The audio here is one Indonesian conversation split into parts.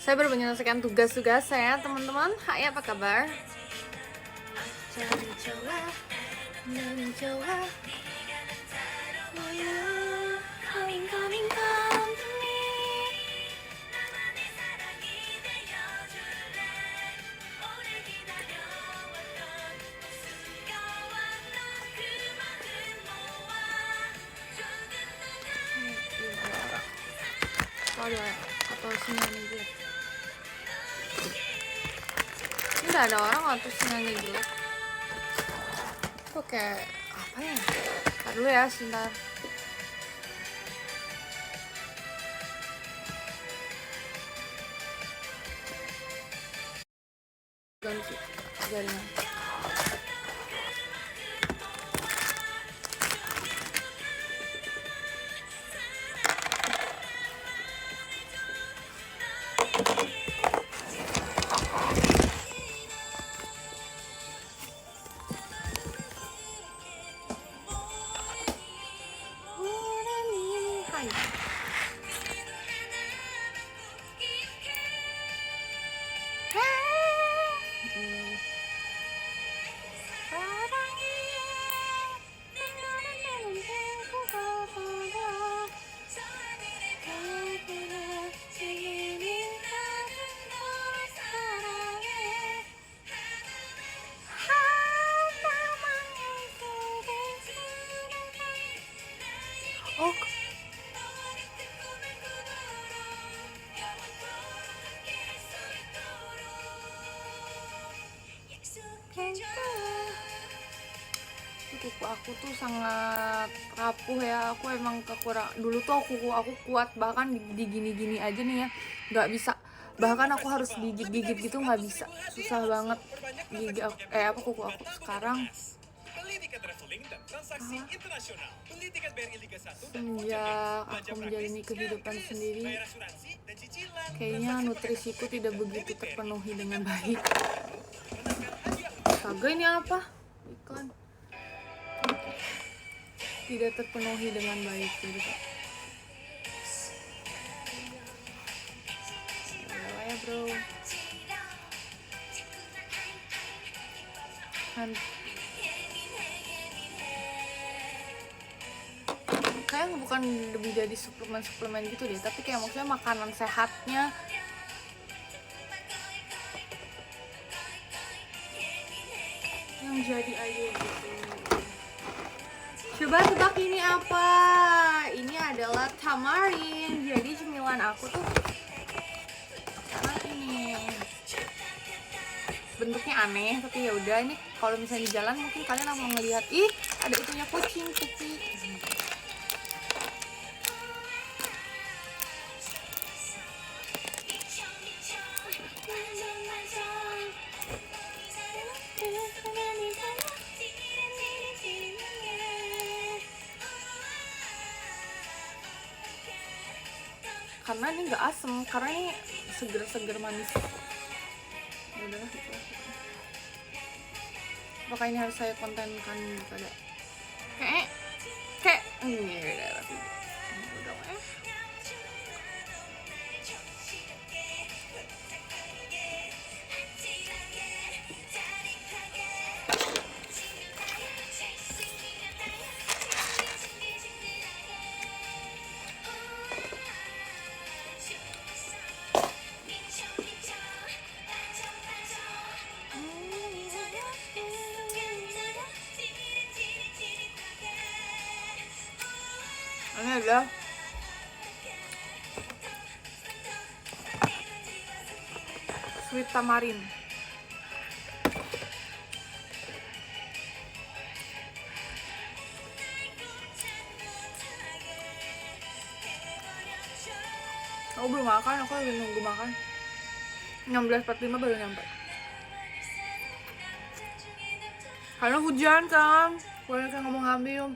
Saya baru menyelesaikan tugas-tugas saya, teman-teman. Hai, apa kabar? Jauh-jauh, menjauh. Coming, coming, come to me. Atau sinyalnya jelek? Ini nggak ada orang atau sinyalnya jelek? Kok kayak apa ya? Ntar dulu ya, sebentar. Ganti jaringan. Oh, kuku aku tuh sangat rapuh ya. Aku emang kekurang. Dulu tuh kuku aku kuat, bahkan di gini-gini aja nih ya, nggak bisa. Bahkan aku harus gigit-gigit gitu, nggak bisa. Susah banget gigi aku, kuku aku sekarang. Sejak aku menjalani kehidupan sendiri, kayaknya nutrisiku tidak begitu terpenuhi dengan baik. Astaga, ini apa? Iklan. Tidak terpenuhi dengan baik gitu. Ya bro. Kayak bukan lebih dari suplemen gitu deh, tapi kayak maksudnya makanan sehatnya yang jadi aja gitu. Coba tebak ini apa? Ini adalah tamarin. Jadi cemilan aku tuh karena ini bentuknya aneh, tapi ya udah. Ini kalau misalnya di jalan mungkin kalian mau ngelihat, ih ada itunya kucing putih. Karena ini nggak asem, karena ini seger-seger manis. Ya udahlah gitu. Apakah ini harus saya kontenkan pada kayak ini udah tapi udah ya. Ini adalah sweet tamarin. Aku belum makan, aku lagi nunggu makan. 16.45 baru nyampe. Karena hujan kan, banyak yang ngomong ambil.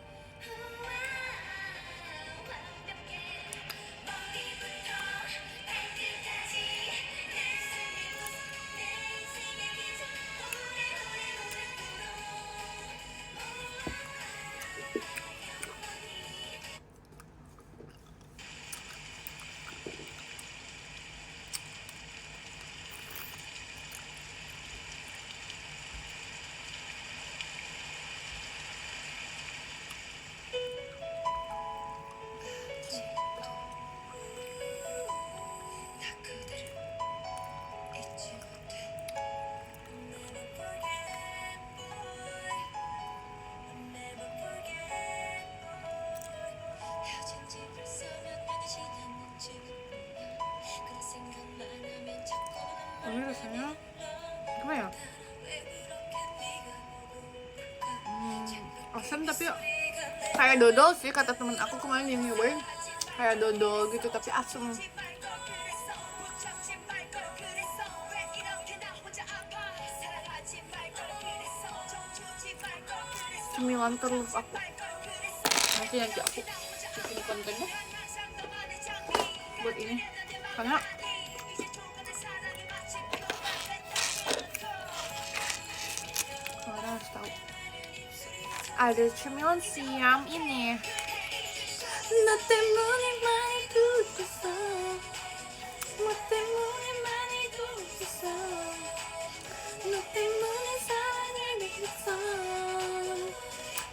rasanya gimana ya, asam tapi kayak dodol sih kata temen aku kemarin yang nyobain, kayak dodol gitu tapi asam. Cemilan terus aku nanti aku bikin kontennya buat ini karena orang harus tahu ada cemilan siam ini. 너 때문에 많이 두겠어, 너 때문에 많이 두겠어, 너 때문에 사랑이 되겠어,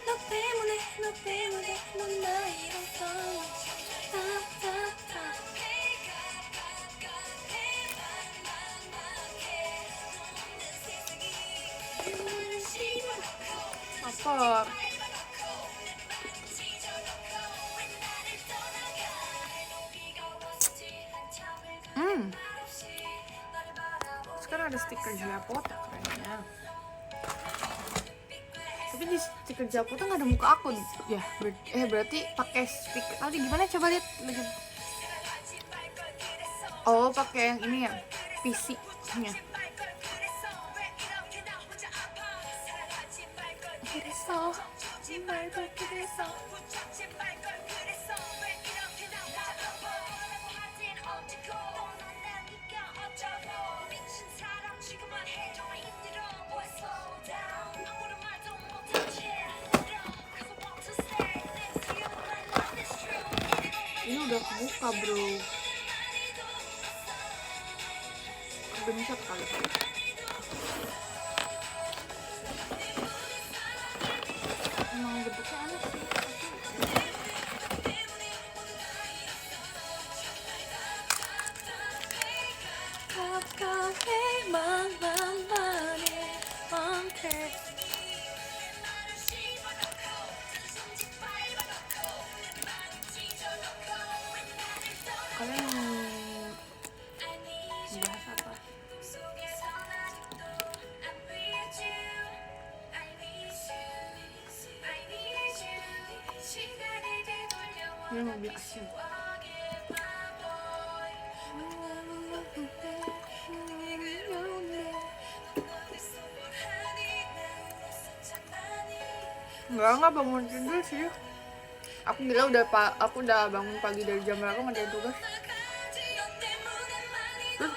너 때문에 넌 나이로서 apa sekarang ada stiker Japota kayaknya, tapi di stiker Japota nggak ada muka aku ya, berarti pakai stiker tadi gimana, coba lihat lagi. Oh pakai yang ini ya, PC nya. Ini udah kebuka bro, kebencet kali. Emang bentuknya aneh sih. Kalian bahas apa? Dia mau beli asin. Enggak bangun tidur sih. Aku gila aku udah bangun pagi dari jam berapa ngerjain tugas. Terus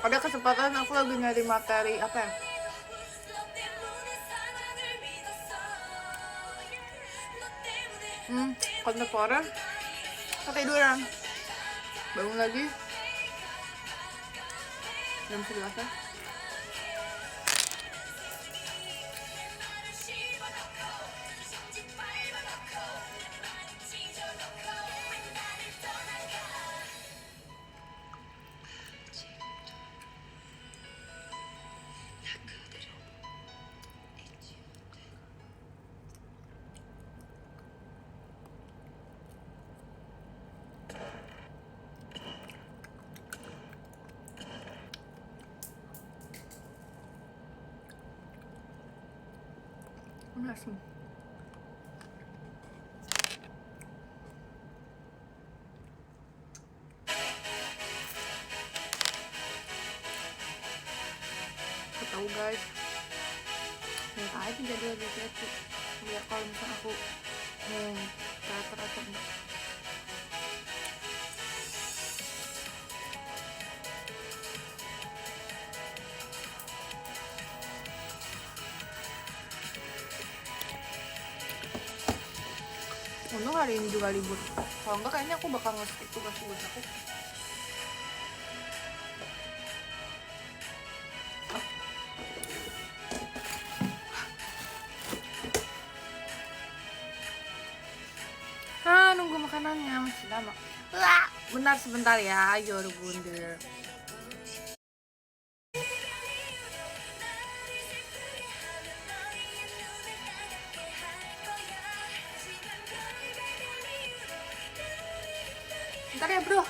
ada kesempatan aku lagi nyari materi apa ya? Kontemporer, ketiduran, bangun lagi jam 11. Asem. Aku tahu guys, lihat aja jadi lebih kreatif biar kalau misalnya aku teater atau enggak. Untung hari ini juga libur, kalau enggak kayaknya aku bakal nge-skip tugas-tugas aku. Nunggu makanannya masih lama. Bentar sebentar ya, Yor Bunda. Bentar ya bro.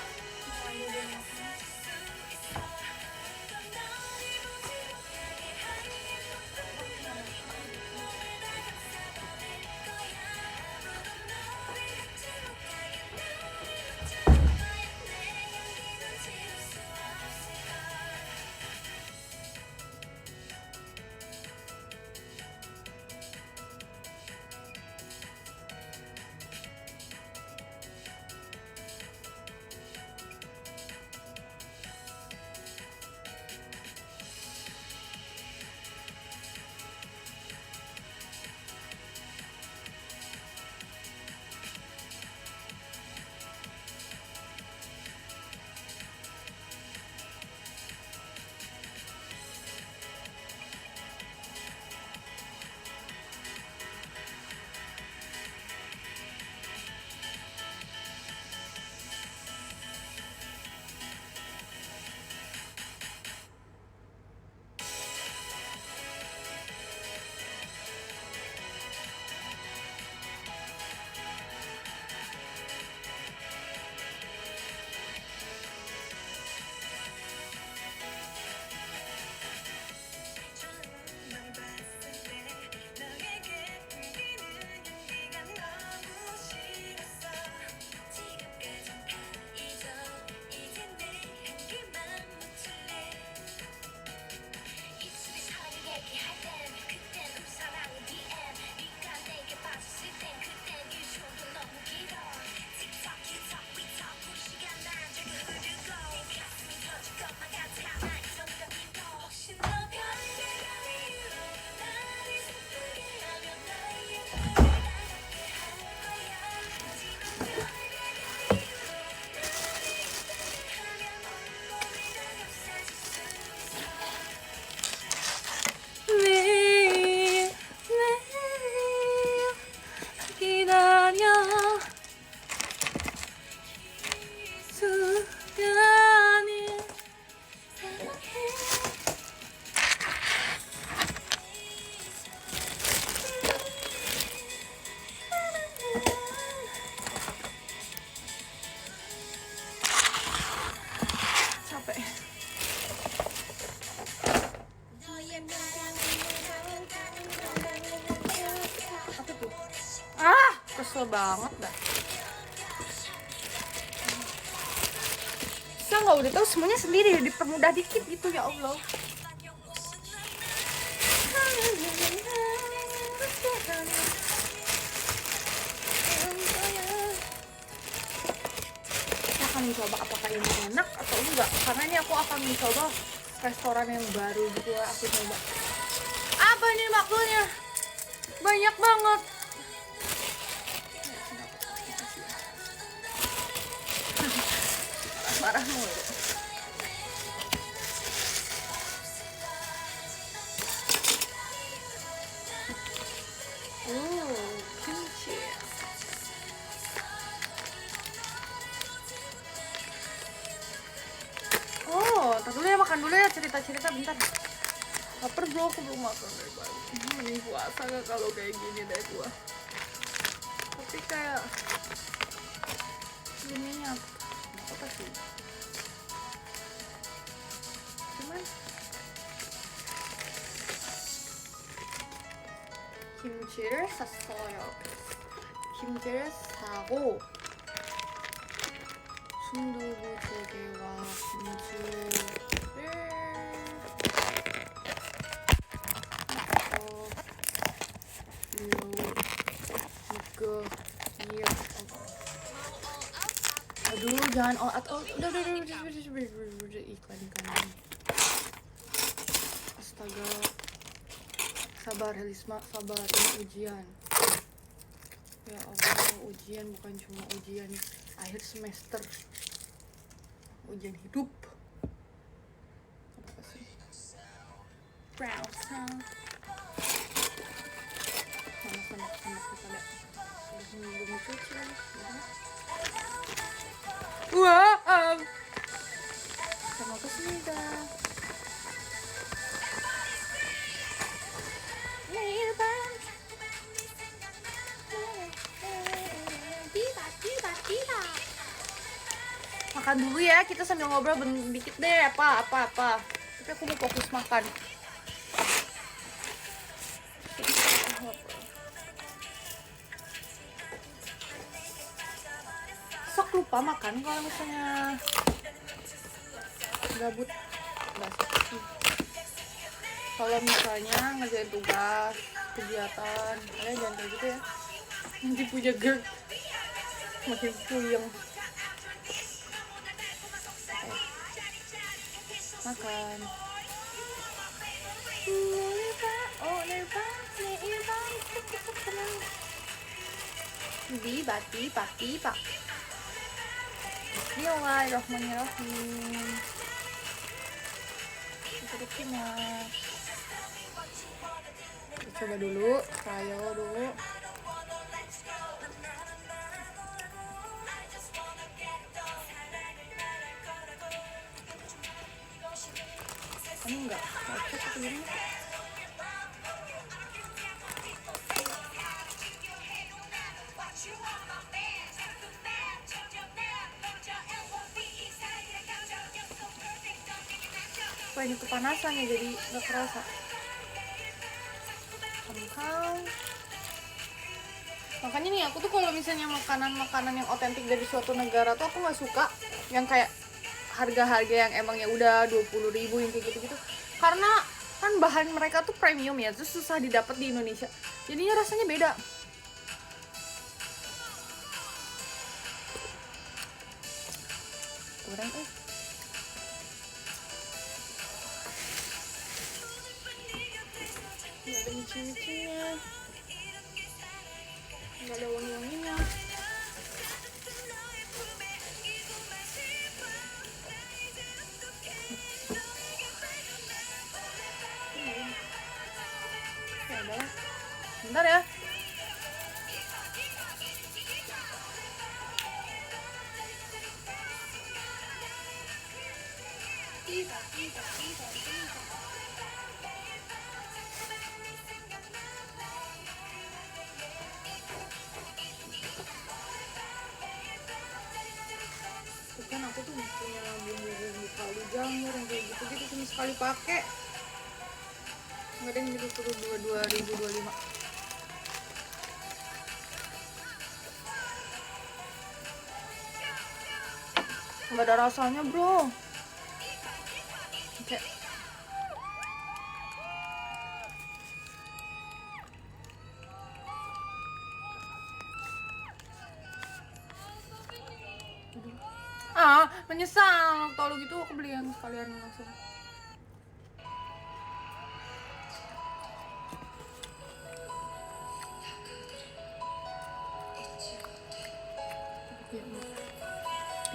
kesel banget dah. Bisa nggak udah tahu semuanya sendiri, dipermudah dikit gitu ya Allah. Saya akan mencoba apakah ini enak atau enggak, karena ini aku akan mencoba restoran yang baru gitu ya. Aku coba apa ini maksudnya, banyak banget. Marah mulu. Kimchi. Ntar dulu ya, makan dulu ya, cerita-cerita bentar. Laper bro, aku belum makan dari pagi. Mending puasa gak kalau kayak gini deh gua. Tapi kayak ininya apa sih? Cuman 김치를 샀어요. 김치를 사고 순두부찌개와 김치를 iya. Aduh, jangan udah iklan kan. Astaga. Sabar Helisma, sabar, ini ujian. Ya Allah, ujian bukan cuma ujian akhir semester. Ujian hidup. Apa sih? Browser. Mana sendok kita ada. Belum cuci lagi. Wow. Sama kesida. Makan dulu ya, kita sambil ngobrol dikit deh, apa. Tapi aku mau fokus makan. Sok lupa makan kalau misalnya gabut. Kalau misalnya ngerjain tugas, kegiatan, kalian jangan kayak gitu ya. Nanti punya GERD, makin puyeng. Makan. Pak. Bismillahirrahmanirrahim. Coba dulu, trial dulu. Kamu enggak cocok atau gimana? Wah, ini kepanasan ya, jadi nggak kerasa. Makanya nih, aku tuh kalau misalnya makanan yang otentik dari suatu negara tuh aku nggak suka yang kayak harga-harga yang emang ya udah 20.000 yang kayak gitu-gitu, karena kan bahan mereka tuh premium ya, terus susah didapat di Indonesia, jadinya rasanya beda. Kurang nggak ada micin-micinnya, nggak ada wangi-wanginya. Ya udah, bentar ya. Kan aku tuh punya bumbu kaldu jamur yang kayak gitu cuma sekali pakai, nggak ada yang gitu, 2025. nggak ada rasanya bro. Kayak menyesal kalau gitu aku beli yang sekalian langsung.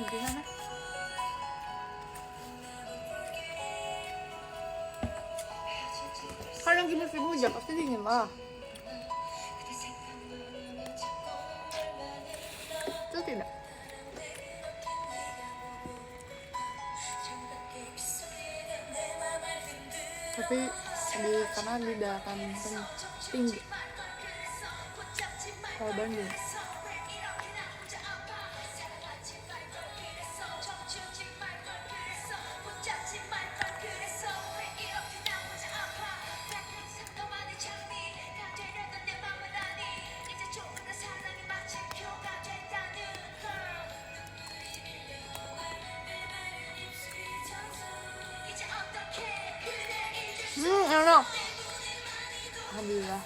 Gimana? Kalau lagi musim hujan pasti dingin lah. Itu tidak. Tapi karena di dataran tinggi. Kalau Bandung. Enak. Alhamdulillah.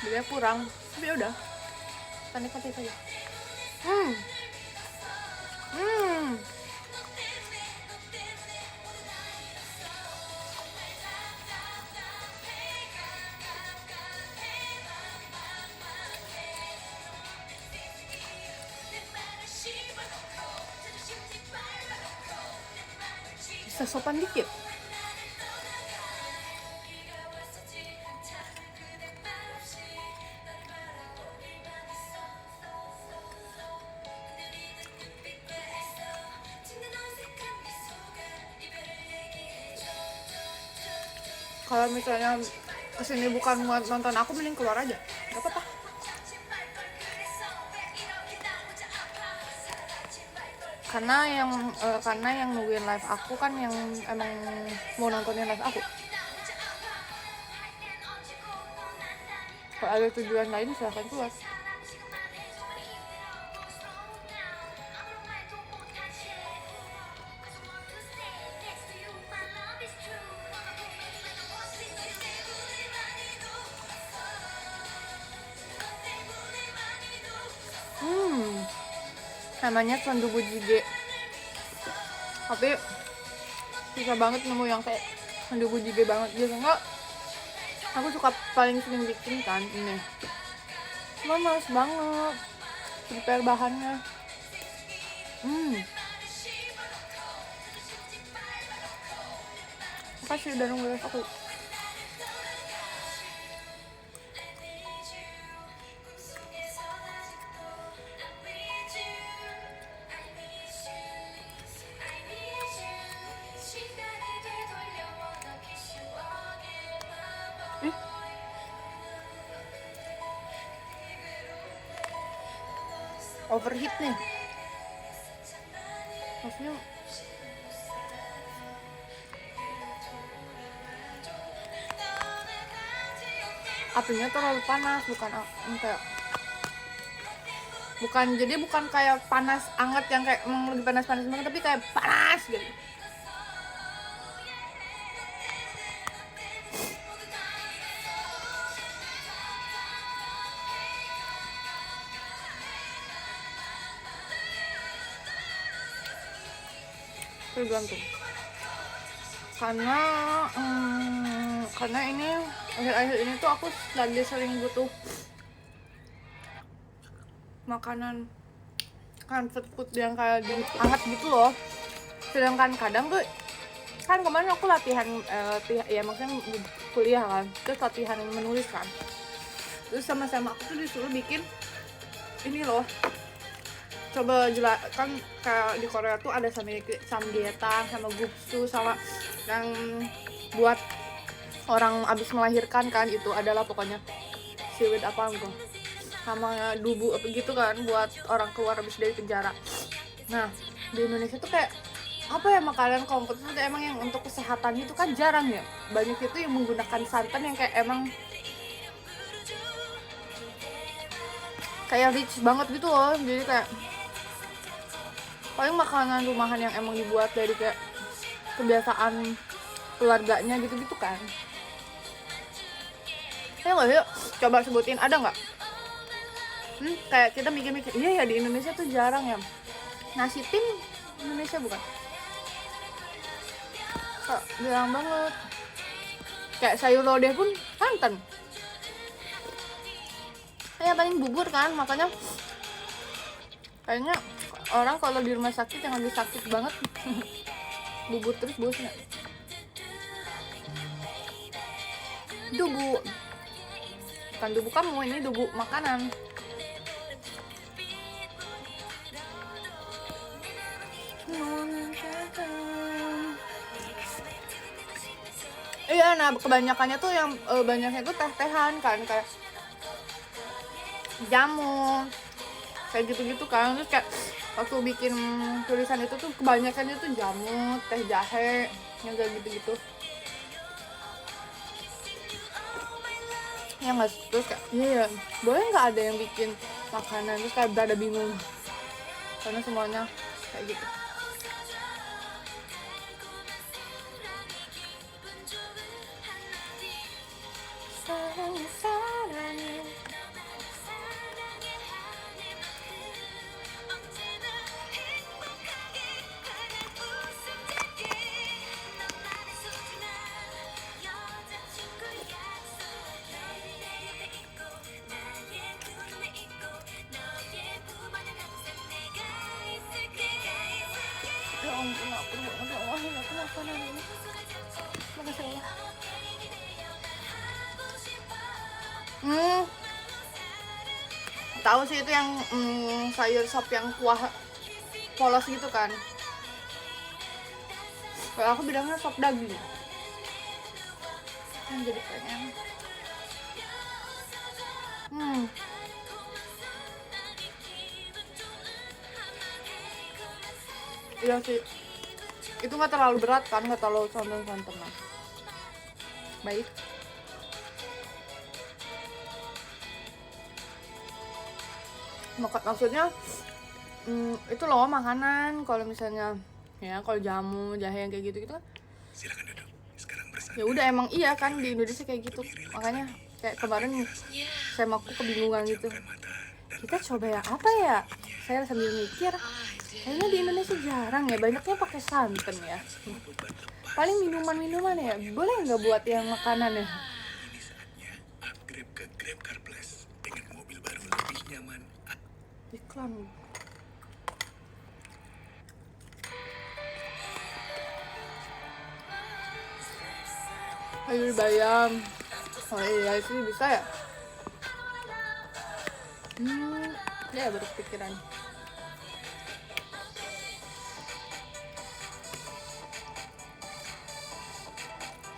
Belinya kurang, tapi udah. Kita nikmatin aja. Bisa sopan dikit. Kalau misalnya kesini bukan buat nonton aku, mending keluar aja, gak apa-apa. Karena yang nungguin live aku kan yang emang mau nontonin live aku. Kalau ada tujuan lain silahkan keluar. Namanya sanduku jjigae, tapi susah banget nemu yang kayak sanduku jjigae banget. Biasanya aku suka paling sering bikin kan ini, cuma males banget prepare bahannya. Makasih udah nungguin aku. Overheat nih, maksudnya apinya terlalu panas, bukan kayak panas anget yang kayak emang lagi panas banget, tapi kayak panas gitu. Tergantung, karena ini akhir-akhir ini tuh aku lagi sering butuh makanan comfort food yang kayak hangat gitu loh. Sedangkan kadang tuh kan kemarin aku latihan ya maksudnya kuliah kan, terus latihan menulis kan, terus sama-sama aku tuh disuruh bikin ini loh. Coba kan kayak di Korea tuh ada samgyetang sama guksu, sama yang buat orang abis melahirkan kan, itu adalah pokoknya seaweed apa gitu, sama dubu apa gitu kan buat orang keluar abis dari penjara. Nah di Indonesia tuh kayak apa ya, makanan comfort food emang yang untuk kesehatan itu kan jarang ya. Banyak itu yang menggunakan santan yang kayak emang kayak rich banget gitu loh. Jadi kayak paling makanan rumahan yang emang dibuat dari kayak kebiasaan keluarganya gitu-gitu kan. Ya nggak sih, coba sebutin ada nggak? Kayak kita mikir-mikir, iya ya di Indonesia tuh jarang ya nasi tim. Indonesia bukan? Kok jarang banget. Kayak sayur lodeh pun santan. Ya paling bubur kan, makanya kayaknya orang kalau di rumah sakit yang lagi sakit banget bubur terus bosnya. Dubu, bukan dubu kamu, ini dubu makanan. Iya, nah kebanyakannya tuh yang banyaknya tuh teh-tehan kan, kayak jamu kayak gitu-gitu kan. Terus kayak waktu bikin tulisan itu tuh kebanyakannya tuh jamu, teh jahe, yang kayak gitu-gitu. Ya nggak, terus kayak iya boleh nggak ada yang bikin makanan, terus kayak berada bingung karena semuanya kayak gitu. Ya ampun, aku banget ya Allah, aku makanan ini. Makasih Allah. Tahu sih itu yang sayur sop yang kuah polos gitu kan. Kalau aku bilangnya sop daging. Yang jadi pengen. Iya sih. Itu nggak terlalu berat kan, nggak terlalu santan-santan. Baik. Maksudnya itu loh makanan, kalau misalnya ya kalau jamu jahe yang kayak gitu gitu kan silakan duduk sekarang bersandar. Ya udah emang iya kan di Indonesia kayak gitu, makanya kayak kemarin saya aku kebingungan gitu, kita coba yang apa ya, saya sambil mikir kayaknya di Indonesia jarang ya, banyaknya pakai santan ya, paling minuman ya, boleh nggak buat yang makanan ya. Ini saatnya upgrade ke Grab Car Plus dengan mobil baru lebih nyaman. Iklan. Sayur bayam. Oh iya sih bisa ya. Ya baru kepikiran.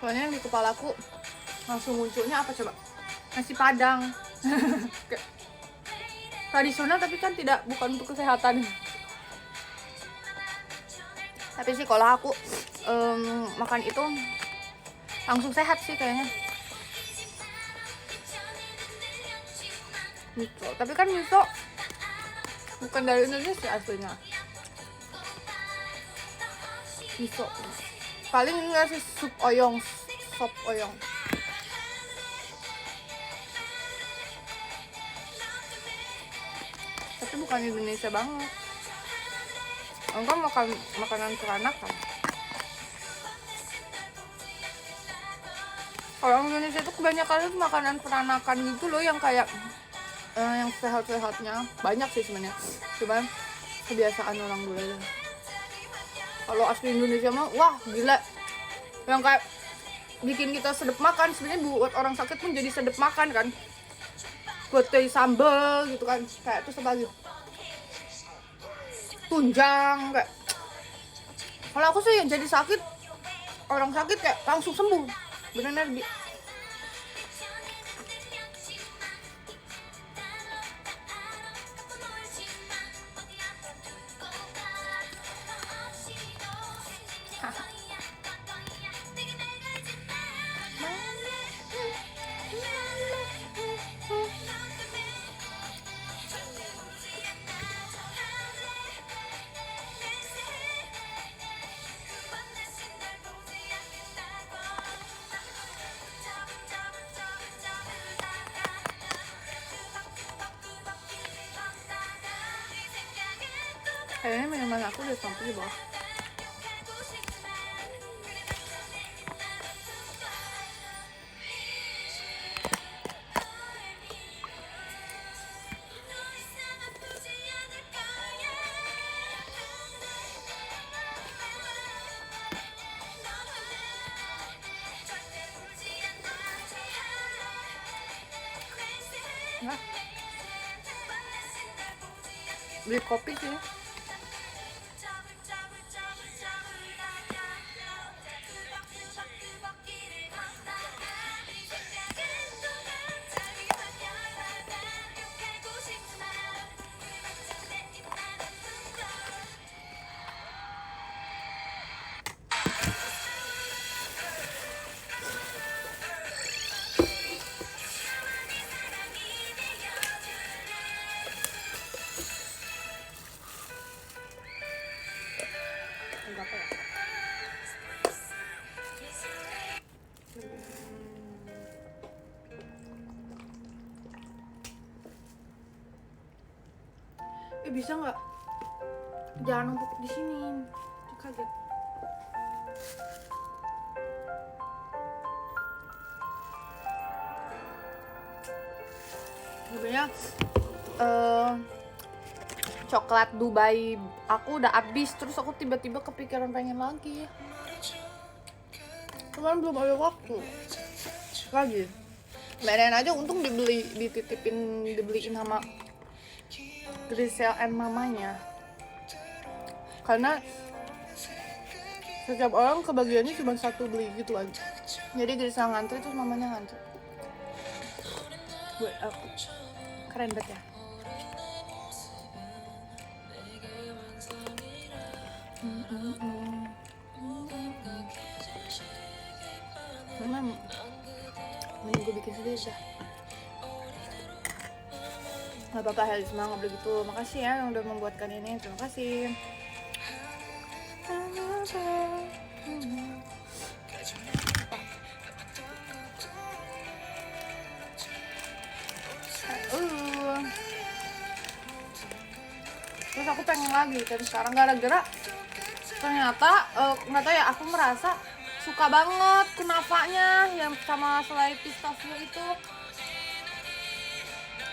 Soalnya yang di kepalaku langsung munculnya apa coba? Nasi Padang. Tradisional tapi kan bukan untuk kesehatan. Tapi sih kalau aku makan itu langsung sehat sih kayaknya. Miso, tapi kan miso bukan dari Indonesia aslinya. Miso paling enggak sih sop oyong. Tapi bukan Indonesia banget. Enggak makan makanan peranakan. Kalau Indonesia itu kebanyakan itu makanan peranakan gitu loh, yang kayak yang sehat-sehatnya banyak sih sebenarnya, cuman kebiasaan orang dulu aja. Kalau asli Indonesia mah wah gila, yang kayak bikin kita sedep makan, sebenarnya buat orang sakit pun jadi sedep makan kan, buat kayak sambal gitu kan, kayak itu sebagai tunjang kayak. Kalau aku sih yang jadi sakit, orang sakit kayak langsung sembuh benar-benar aku udah sampai di bawah. Nah, beli kopi sih. Enggak apa ya? Bisa nggak? Jangan numpuk di sini. Kaget. Sebenarnya coklat Dubai aku udah habis, terus aku tiba-tiba kepikiran pengen lagi. Cuman belum ada waktu lagi. Badain aja, untung dibeliin sama Grisel and mamanya. Karena setiap orang kebagiannya cuma satu beli gitu aja. Jadi Grisel ngantri terus mamanya ngantri. Buat aku keren banget ya. Memang mending gue bikin sendiri dah. Gak apa-apa, Heli, semangat begitu. Makasih ya yang udah membuatkan ini. Terima kasih. Terus aku pengen lagi kan sekarang, gara-gara ternyata nggak tahu ya, aku merasa suka banget kunafanya yang sama selai pistachio itu.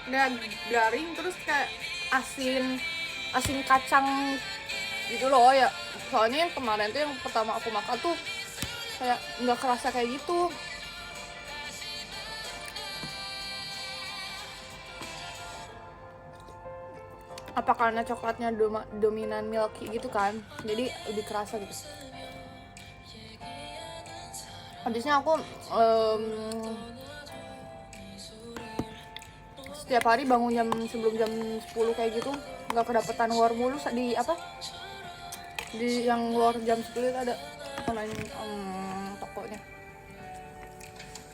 Udah garing terus kayak asin kacang gitu loh ya. Soalnya yang kemarin tuh yang pertama aku makan tuh kayak nggak kerasa kayak gitu. Apa karena coklatnya dominan milky gitu kan, jadi lebih kerasa gitu. Habisnya aku setiap hari bangun sebelum jam 10 kayak gitu, nggak kedapetan war mulu di yang luar jam 10 itu ada online tokonya.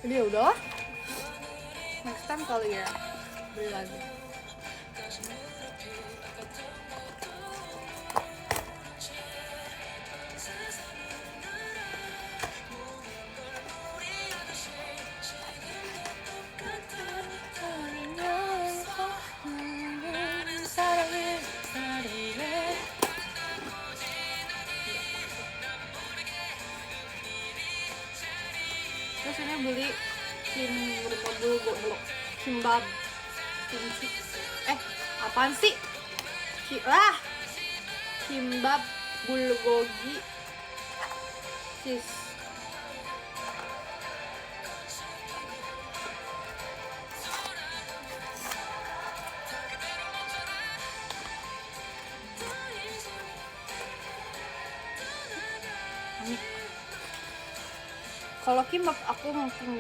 Jadi ya udah, next time kali ya beli lagi. Terus ini beli kimbab, kimchi, apaan sih? Kimbab bulgogi cheese. Kalau kimbab aku mungkin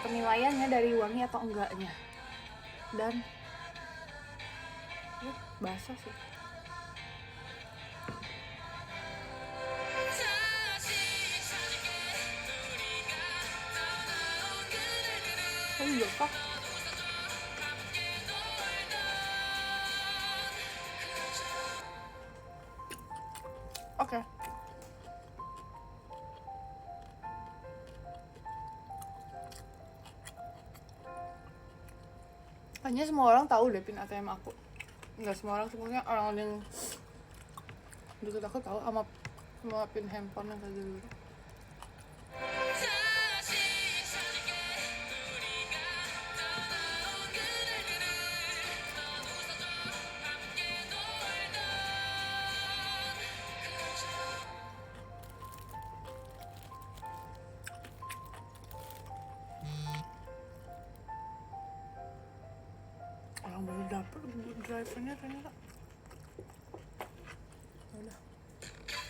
penilaiannya dari wangi atau enggaknya, dan basah sih. Kamu basah. Oke. Hanya semua orang tahu deh pin ATM aku. Enggak semua orang, sebenarnya orang yang Deket aku tahu sama pin handphone yang kayak gitu. Orang baru dapet drivernya ternyata. Udah.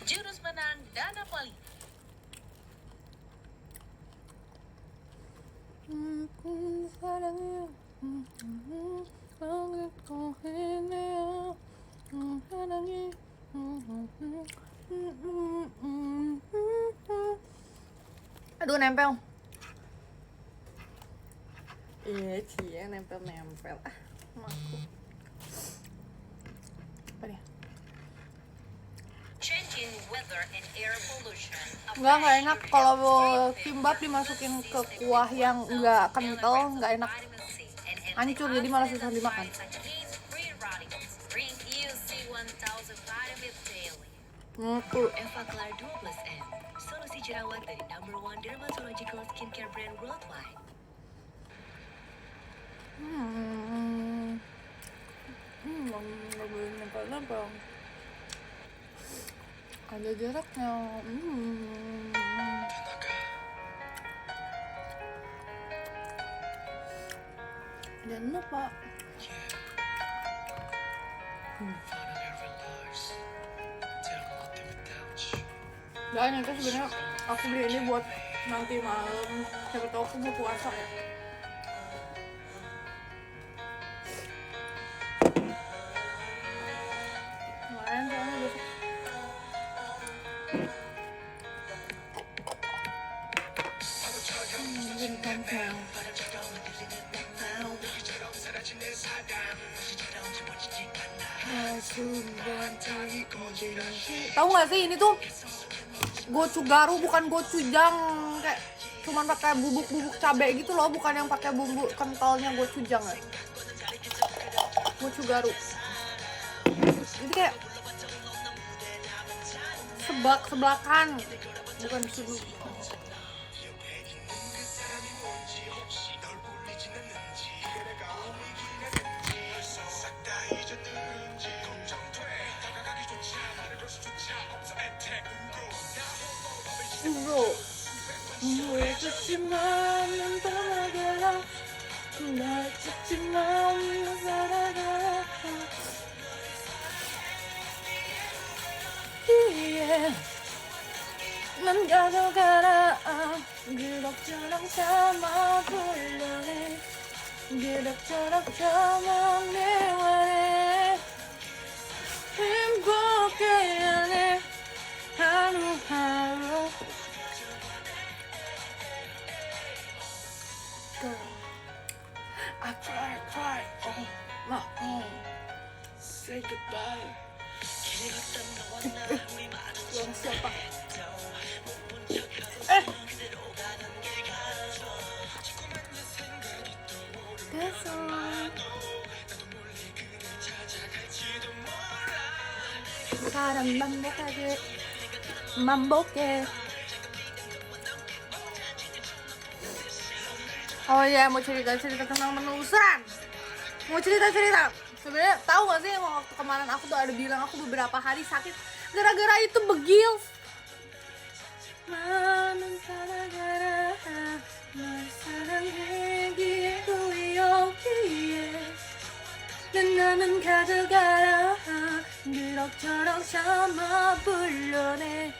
Jurus menang Dana Poli. Aku sarangi, kau ini sarangi. Aduh nempel. Iya cie nempel ah maku. Apa dia? Changing weather and air pollution. Nggak enak kalau kimbap dimasukin ke kuah yang nggak kental, nggak enak. Hancur jadi malah susah dimakan. Evaclar 12M, solusi jerawat dari #1 dermatological skincare brand worldwide. Nggak boleh nempel-nempel. Ada jaraknya. Dan lupa. Dan itu sebenarnya aku beli ini buat nanti malam. Siapa tahu aku mau puasa ya. Lumayan soalnya besok. Tahu nggak sih ini tuh gochugaru bukan gochujang, kayak cuman pakai bubuk-bubuk cabai gitu loh, bukan yang pakai bumbu kentalnya gochujang ya. Gochugaru. Jadi kayak sebelakan bukan disuruh. 난 가져가라 그럭저럭 참아 불러내 그럭저럭 참아 미워해 행복해 안해 하루하루 I cry on my own Say goodbye Yang siapa? 사람 만복해. Oh ya, mau cerita tentang penelusuran. Mau cerita. Sebenarnya tahu gak sih waktu kemarin aku tuh ada bilang aku beberapa hari sakit gara-gara itu begil. 나는 살아가라 널 사랑하기에 여기에 나는 가져가라 그럭저럭 참아 불러내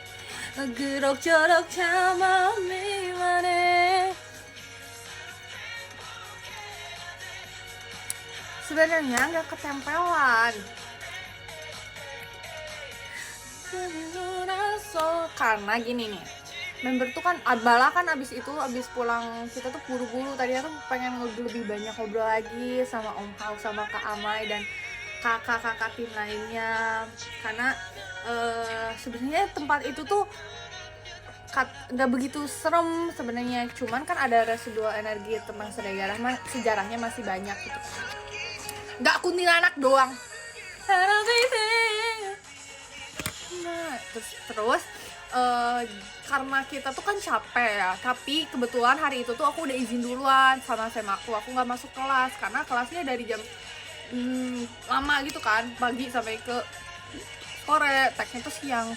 그럭저럭 참아 미워해. Sebenarnya nggak ketempelan karena gini nih, member tuh kan Bala kan abis pulang kita tuh buru-buru, tadinya tuh pengen lebih banyak ngobrol lagi sama Om Hao sama Kak Amai dan kakak-kakak tim lainnya, karena sebenarnya tempat itu tuh nggak begitu serem sebenarnya, cuman kan ada residual energi tentang sejarahnya masih banyak gitu, nggak kuntilanak doang. gimana. Terus karena kita tuh kan capek ya, tapi kebetulan hari itu tuh aku udah izin duluan sama aku nggak masuk kelas karena kelasnya dari jam lama gitu kan, pagi sampai ke sore, teknya tuh siang.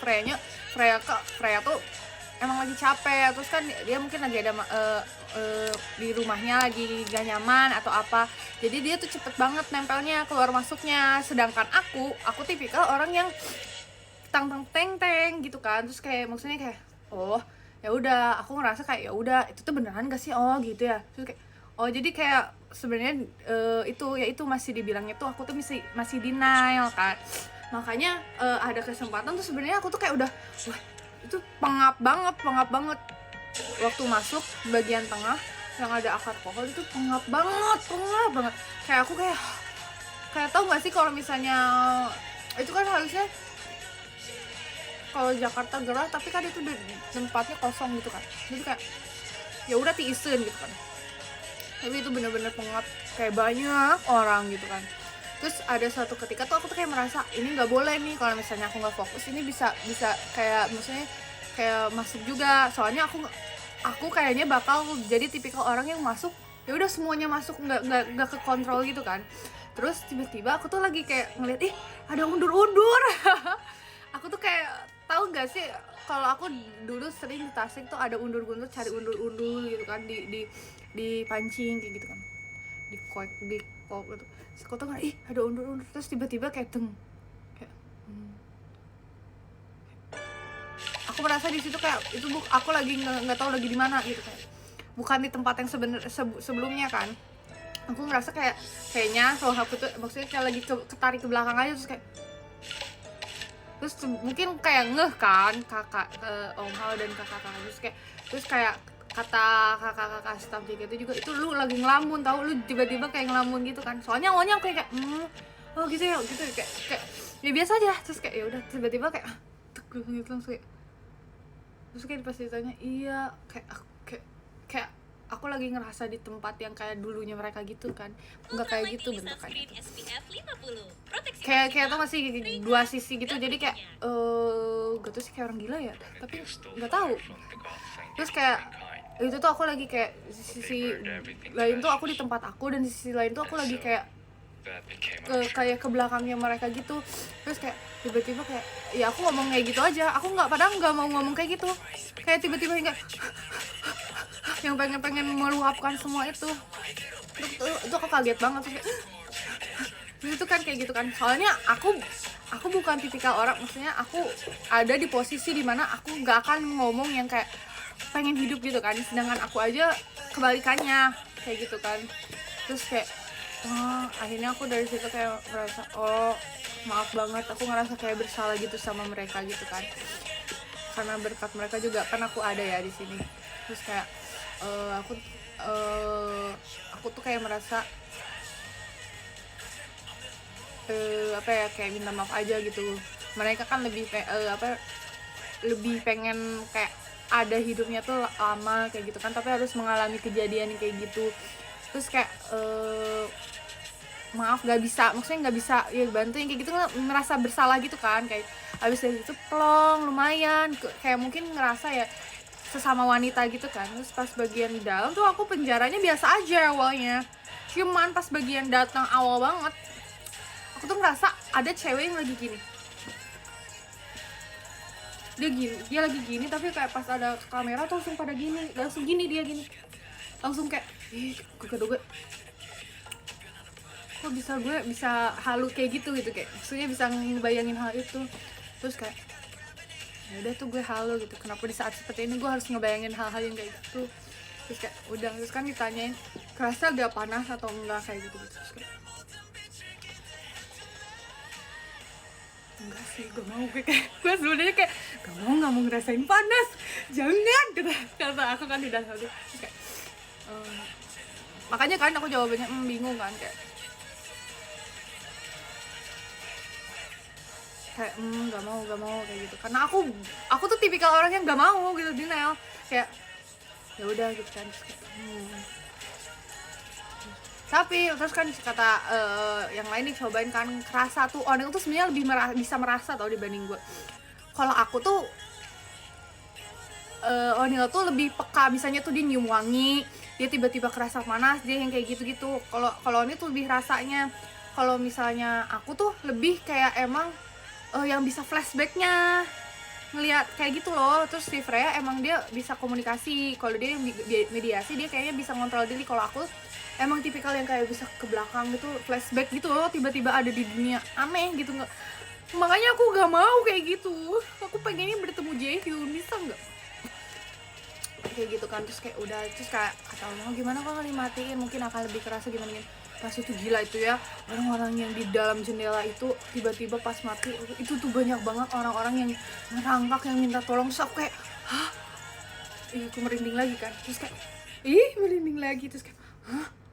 Freya tuh emang lagi capek, terus kan dia mungkin lagi ada di rumahnya lagi gak nyaman atau apa, jadi dia tuh cepet banget nempelnya keluar masuknya. Sedangkan aku tipikal orang yang teng gitu kan, terus kayak maksudnya kayak oh ya udah, aku ngerasa kayak ya udah itu tuh beneran gak sih, oh gitu ya. Terus kayak oh jadi kayak sebenarnya itu masih dibilangnya tuh aku tuh masih denial kan. Makanya ada kesempatan tuh sebenarnya aku tuh kayak udah wah itu pengap banget waktu masuk bagian tengah yang ada akar pohon itu pengap banget. Kayak aku kayak tahu nggak sih kalau misalnya itu kan harusnya kalau Jakarta gerah, tapi kan itu tempatnya kosong gitu kan, jadi kayak ya udah tiisen gitu kan, tapi itu bener-bener pengap, kayak banyak orang gitu kan. Terus ada suatu ketika tuh aku tuh kayak merasa ini nggak boleh nih, kalau misalnya aku nggak fokus ini bisa kayak maksudnya kayak masuk juga, soalnya aku kayaknya bakal jadi tipikal orang yang masuk ya udah semuanya masuk, nggak ke kontrol gitu kan. Terus tiba-tiba aku tuh lagi kayak ngeliat ada undur-undur aku tuh kayak tahu nggak sih kalau aku dulu sering di Tasik tuh ada undur-undur, cari undur-undur gitu kan di pancing kayak gitu kan, di kok gitu. Terus aku tuh kan ada undur-undur, terus tiba-tiba kayak kayak aku merasa di situ kayak itu aku lagi nggak tahu lagi di mana gitu, kayak bukan di tempat yang sebelumnya kan. Aku ngerasa kayaknya kalau aku tuh maksudnya kayak lagi ketarik ke belakang aja, terus mungkin kayak ngeh kan kakak Om Hao dan kakak terus kayak kata kakak staff JKT juga, itu lu lagi ngelamun tahu, lu tiba-tiba kayak ngelamun gitu kan. Soalnya awalnya aku kayak oh gitu ya gitu, kayak ya biasa aja. Terus kayak ya udah tiba-tiba kayak gitu langsung kayak, terus kayak pas ditanya iya kayak aku lagi ngerasa di tempat yang kayak dulunya mereka gitu kan, nggak kayak gitu bentukannya tuh. Kayak tuh masih dua sisi gitu, jadi kayak gak tuh sih kayak orang gila ya, tapi nggak tahu. Terus kayak itu tuh aku lagi kayak sisi lain tuh aku di tempat aku, dan di sisi lain tuh aku lagi kayak kayak ke belakangnya mereka gitu. Terus kayak tiba-tiba kayak ya aku ngomong kayak gitu aja, aku padahal nggak mau ngomong kayak gitu, kayak tiba-tiba hingga yang pengen meluapkan semua itu aku kaget banget. Terus itu kan kayak gitu kan, soalnya aku bukan tipikal orang, maksudnya aku ada di posisi dimana aku nggak akan ngomong yang kayak pengen hidup gitu kan, sedangkan aku aja kebalikannya kayak gitu kan. Terus kayak akhirnya aku dari situ kayak merasa maaf banget, aku ngerasa kayak bersalah gitu sama mereka gitu kan, karena berkat mereka juga kan aku ada ya di sini. Terus kayak aku tuh kayak merasa kayak minta maaf aja gitu. Mereka kan lebih pengen kayak ada hidupnya tuh lama kayak gitu kan, tapi harus mengalami kejadian kayak gitu. Terus kayak maaf gak bisa, maksudnya gak bisa ya bantuin kayak gitu, ngerasa bersalah gitu kan. Kayak abis dari itu plong lumayan kayak mungkin ngerasa ya sesama wanita gitu kan. Terus pas bagian dalam tuh aku penjaranya biasa aja awalnya, cuman pas bagian datang awal banget aku tuh ngerasa ada cewek yang lagi gini, dia lagi gini, tapi kayak pas ada kamera tuh langsung pada gini, dia gini langsung kayak gue kok gue bisa halu kayak gitu kayak maksudnya bisa ngebayangin hal itu. Terus kayak ya udah tuh gue halu gitu, kenapa di saat seperti ini gue harus ngebayangin hal-hal yang kayak gitu. Terus kayak udah, terus kan ditanyain kerasa agak panas atau enggak kayak gitu. Terus kayak enggak sih, gue mau, gue sebenarnya kayak nggak mau ngerasain panas, jangan gitu kata aku kan di dalam hati. Terus kayak makanya kan aku jawabannya bingung kan, kayak nggak mau kayak gitu, karena aku tuh tipikal orang yang nggak mau gitu, denial, kayak ya udah gitu kan. Terus kayak Tapi terus kan kata yang lain dicobain kan, kerasa tuh Onil tuh sebenarnya lebih bisa merasa tau dibanding gue. Kalau aku tuh Onil tuh lebih peka, misalnya tuh dia nyium wangi, dia tiba-tiba kerasa panas, dia yang kayak gitu-gitu. Kalau Onil tuh lebih rasanya. Kalau misalnya aku tuh lebih kayak emang yang bisa flashbacknya, ngelihat kayak gitu loh. Terus si Freya emang dia bisa komunikasi, kalau dia mediasi dia kayaknya bisa ngontrol diri. Kalau aku emang tipikal yang kayak bisa ke belakang gitu, flashback gitu loh, tiba-tiba ada di dunia aneh gitu. Nggak, makanya aku gak mau kayak gitu. Aku pengennya bertemu Jaehyun, bisa nggak kayak gitu kan. Terus kayak udah, terus kayak kata Allah gimana kalau dimatiin mungkin akan lebih kerasa gimana. Pas itu gila itu ya, orang-orang yang di dalam jendela itu tiba-tiba pas mati itu tuh banyak banget orang-orang yang ngerangkak, yang minta tolong. Terus aku kayak hah, aku merinding lagi kan. Terus kayak merinding lagi. Terus kayak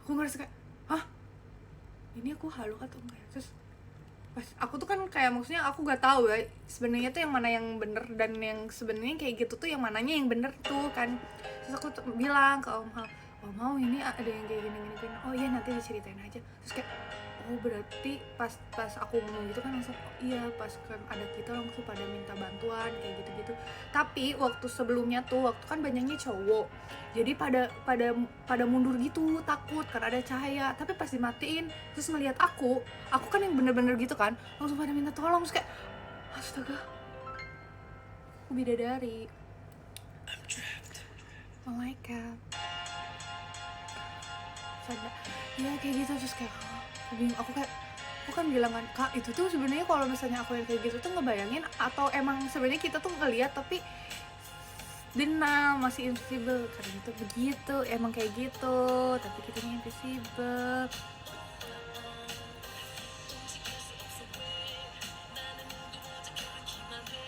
aku ngerasa kayak ini aku halu atau enggak. Terus pas aku tuh kan kayak maksudnya aku gak tahu ya sebenarnya tuh yang mana yang bener dan yang sebenarnya kayak gitu tuh yang mananya yang bener tuh kan. Terus aku tuh bilang ke Om Hal, mau ini ada yang kayak gini. Oh iya nanti diceritain aja. Terus kayak oh berarti pas aku ngomong gitu kan langsung iya, pas kan ada kita langsung pada minta bantuan kayak gitu. Tapi waktu sebelumnya tuh waktu kan banyaknya cowok, jadi pada mundur gitu takut karena ada cahaya. Tapi pas dimatiin terus ngelihat aku kan yang bener-bener gitu kan langsung pada minta tolong. Terus kayak astaga, aku bidadari, malaikat, ya kayak gitu. Terus kayak aku kan bilang kan, Kak itu tuh sebenarnya kalau misalnya aku yang kayak gitu tuh ngebayangin atau emang sebenarnya kita tuh ngeliat tapi denial, masih invisible karena itu begitu, emang kayak gitu tapi kita invisible.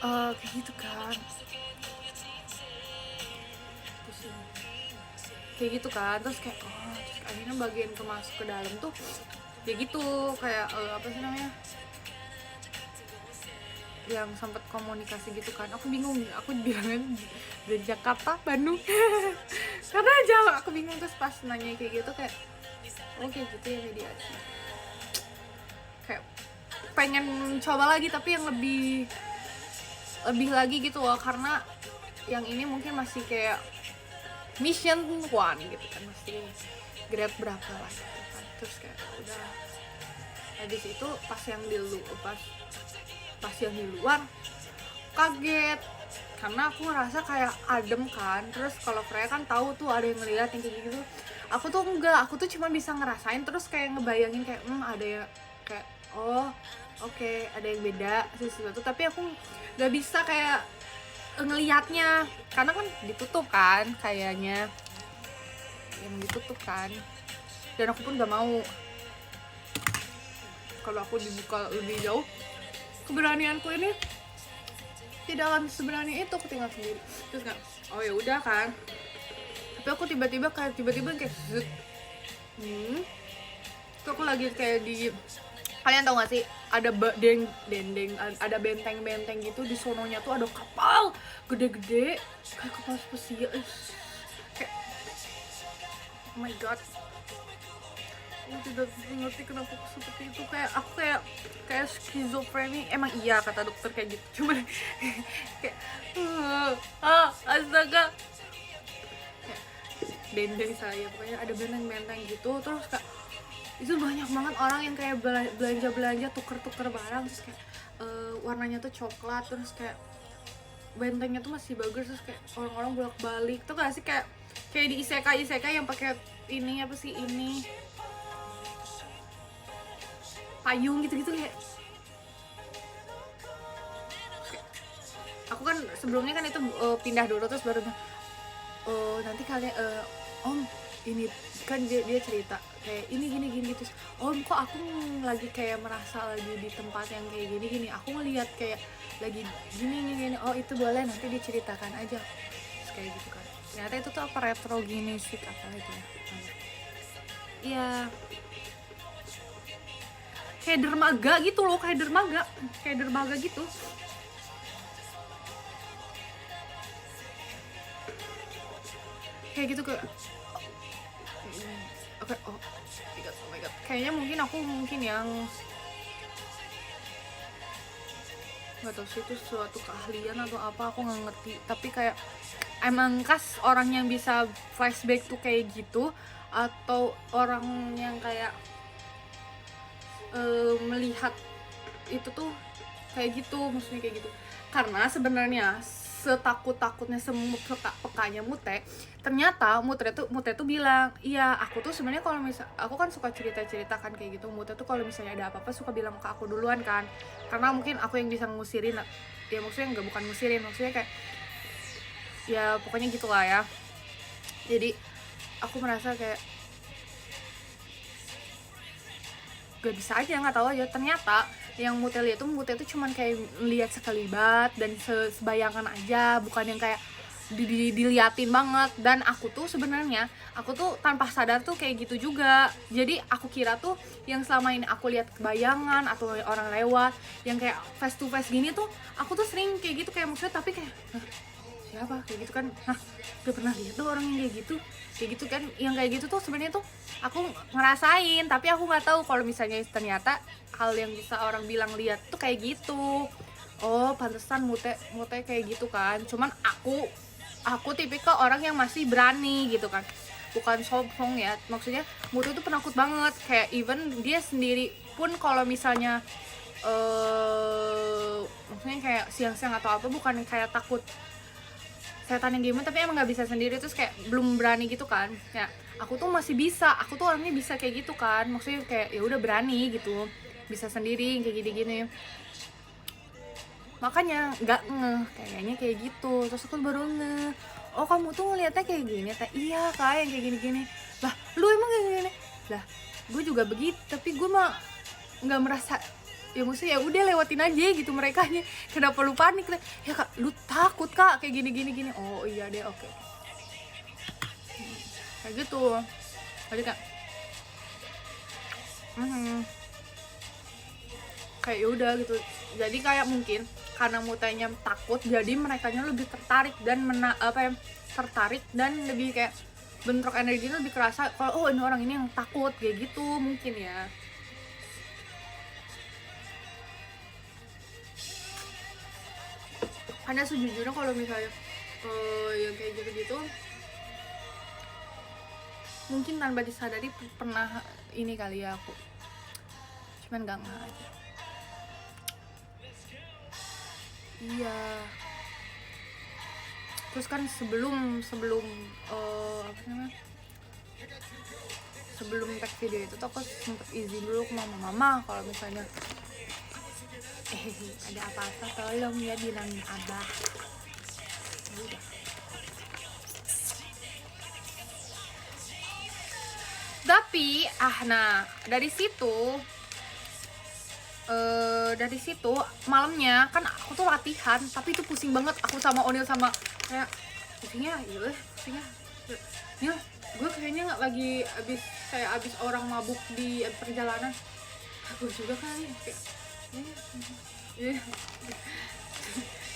Kayak gitu kan, kayak gitu kan. Terus kayak terus akhirnya bagian masuk ke dalam tuh ya gitu kayak apa sih namanya, yang sempat komunikasi gitu kan. Aku bingung, aku bilangnya dari Jakarta Bandung karena jauh, aku bingung. Terus pas nanya kayak gitu kayak oke gitu ya mediasi, kayak pengen coba lagi tapi yang lebih lagi gitu loh, karena yang ini mungkin masih kayak mission 1 gitu kan, masih grab berapa lah gitu kan. Terus kayak udah habis itu pas yang di luar kaget karena aku ngerasa kayak adem kan. Terus kalau Freya kan tahu tuh ada yang ngeliat yang kayak gitu, aku tuh enggak, aku tuh cuma bisa ngerasain terus kayak ngebayangin kayak ada ya kayak oke, ada yang beda sesuatu, tapi aku nggak bisa kayak ngelihatnya karena kan ditutup kan, kayaknya yang ditutup kan, dan aku pun nggak mau kalau aku dibuka lebih jauh. Keberanianku ini tidak akan seberani itu aku tinggal sendiri. Terus kan ya udah kan, tapi aku tiba-tiba kayak zut. Terus aku lagi kayak di, kalian tau gak sih ada dendeng, ada benteng gitu di sononya tuh ada kapal gede-gede kayak kapal spesial. Kayak oh my god, aku tidak ngerti kenapa aku seperti itu. Kayak aku kayak skizofreni. Emang iya kata dokter kayak gitu, cuman kayak astaga, kayak dendeng saya pokoknya ada benteng gitu. Terus kayak itu banyak banget orang yang kayak belanja tuker barang. Terus kayak warnanya tuh coklat, terus kayak bentengnya tuh masih bagus. Terus kayak orang-orang bolak-balik tuh gak sih, kayak di isekai yang pakai ini apa sih ini payung gitu kayak aku kan sebelumnya kan itu pindah dulu terus baru nanti kalian om ini kan dia cerita kayak ini gini terus om kok aku lagi kayak merasa lagi di tempat yang kayak gini aku ngelihat kayak lagi gini itu boleh nanti diceritakan aja. Terus kayak gitu kan, ternyata itu tuh apa retrogenesis apa itu ya, iya kayak dermaga gitu loh, kayak dermaga gitu. Kayak gitu Oke, oh my god, kayaknya mungkin yang nggak tahu sih itu suatu keahlian atau apa, aku nggak ngerti, tapi kayak emang khas orang yang bisa flashback tuh kayak gitu, atau orang yang kayak melihat itu tuh kayak gitu, maksudnya kayak gitu. Karena sebenarnya setakut-takutnya pekanya Mute, ternyata Mute tuh bilang, iya aku tuh sebenarnya kalau misal aku kan suka cerita kan kayak gitu, Mute tuh kalau misalnya ada apa-apa suka bilang ke aku duluan kan, karena mungkin aku yang bisa ngusirin, ya maksudnya nggak, bukan ngusirin, maksudnya kayak ya pokoknya gitulah ya. Jadi aku merasa kayak gak bisa aja, nggak tahu aja, ternyata yang Mute lihat tuh, Mute tuh cuman kayak lihat sekelibat dan sebayangan aja, bukan yang kayak diliatin banget. Dan aku tuh sebenarnya aku tuh tanpa sadar tuh kayak gitu juga. Jadi aku kira tuh yang selama ini aku lihat bayangan atau orang lewat yang kayak face to face gini tuh, aku tuh sering kayak gitu, kayak maksudnya, tapi kayak siapa kayak gitu kan, gak pernah lihat tuh orang yang kayak gitu kan, yang kayak gitu tuh sebenarnya tuh aku ngerasain, tapi aku nggak tahu kalau misalnya ternyata hal yang bisa orang bilang lihat tuh kayak gitu. Oh pantesan Mute kayak gitu kan. Cuman aku tipikal orang yang masih berani gitu kan, bukan sombong ya, maksudnya Mute tuh penakut banget, kayak even dia sendiri pun kalau misalnya maksudnya kayak siang-siang atau apa, bukan kayak takut setan yang gimana, tapi emang nggak bisa sendiri, terus kayak belum berani gitu kan ya. Aku tuh masih bisa, aku tuh orangnya bisa kayak gitu kan, maksudnya kayak ya udah berani gitu, bisa sendiri kayak gini-gini, makanya nggak kayaknya kayak gitu. Terus aku baru oh kamu tuh ngeliatnya kayak gini, iya kayak gini-gini. Lah lu emang kayak gini? Lah gue juga begitu, tapi gue mah nggak merasa, ya maksudnya ya udah lewatin aja gitu merekanya. Kenapa lu panik? Ya kak, lu takut kak kayak gini. Oh iya deh, oke. Kayak gitu. Jadi kak kayak yaudah gitu. Jadi kayak mungkin karena Mutenya takut, jadi merekanya lebih tertarik dan tertarik dan lebih kayak bentrok energinya lebih kerasa kalau oh ini orang ini yang takut kayak gitu mungkin ya. Karena sejujurnya kalau misalnya yang kayak gitu-gitu mungkin tanpa disadari pernah ini kali ya aku, cuman gak aja. Iya. Terus kan sebelum apa namanya, sebelum tag video itu tuh aku sempet izin dulu ke mama kalau misalnya ada apa-apa tolong ya bilangin abah. Udah. Tapi nah dari situ malamnya kan aku tuh latihan, tapi itu pusing banget aku sama Onil, sama kayak pusingnya ya gue kayaknya nggak lagi abis orang mabuk di perjalanan. Aku juga kali kayak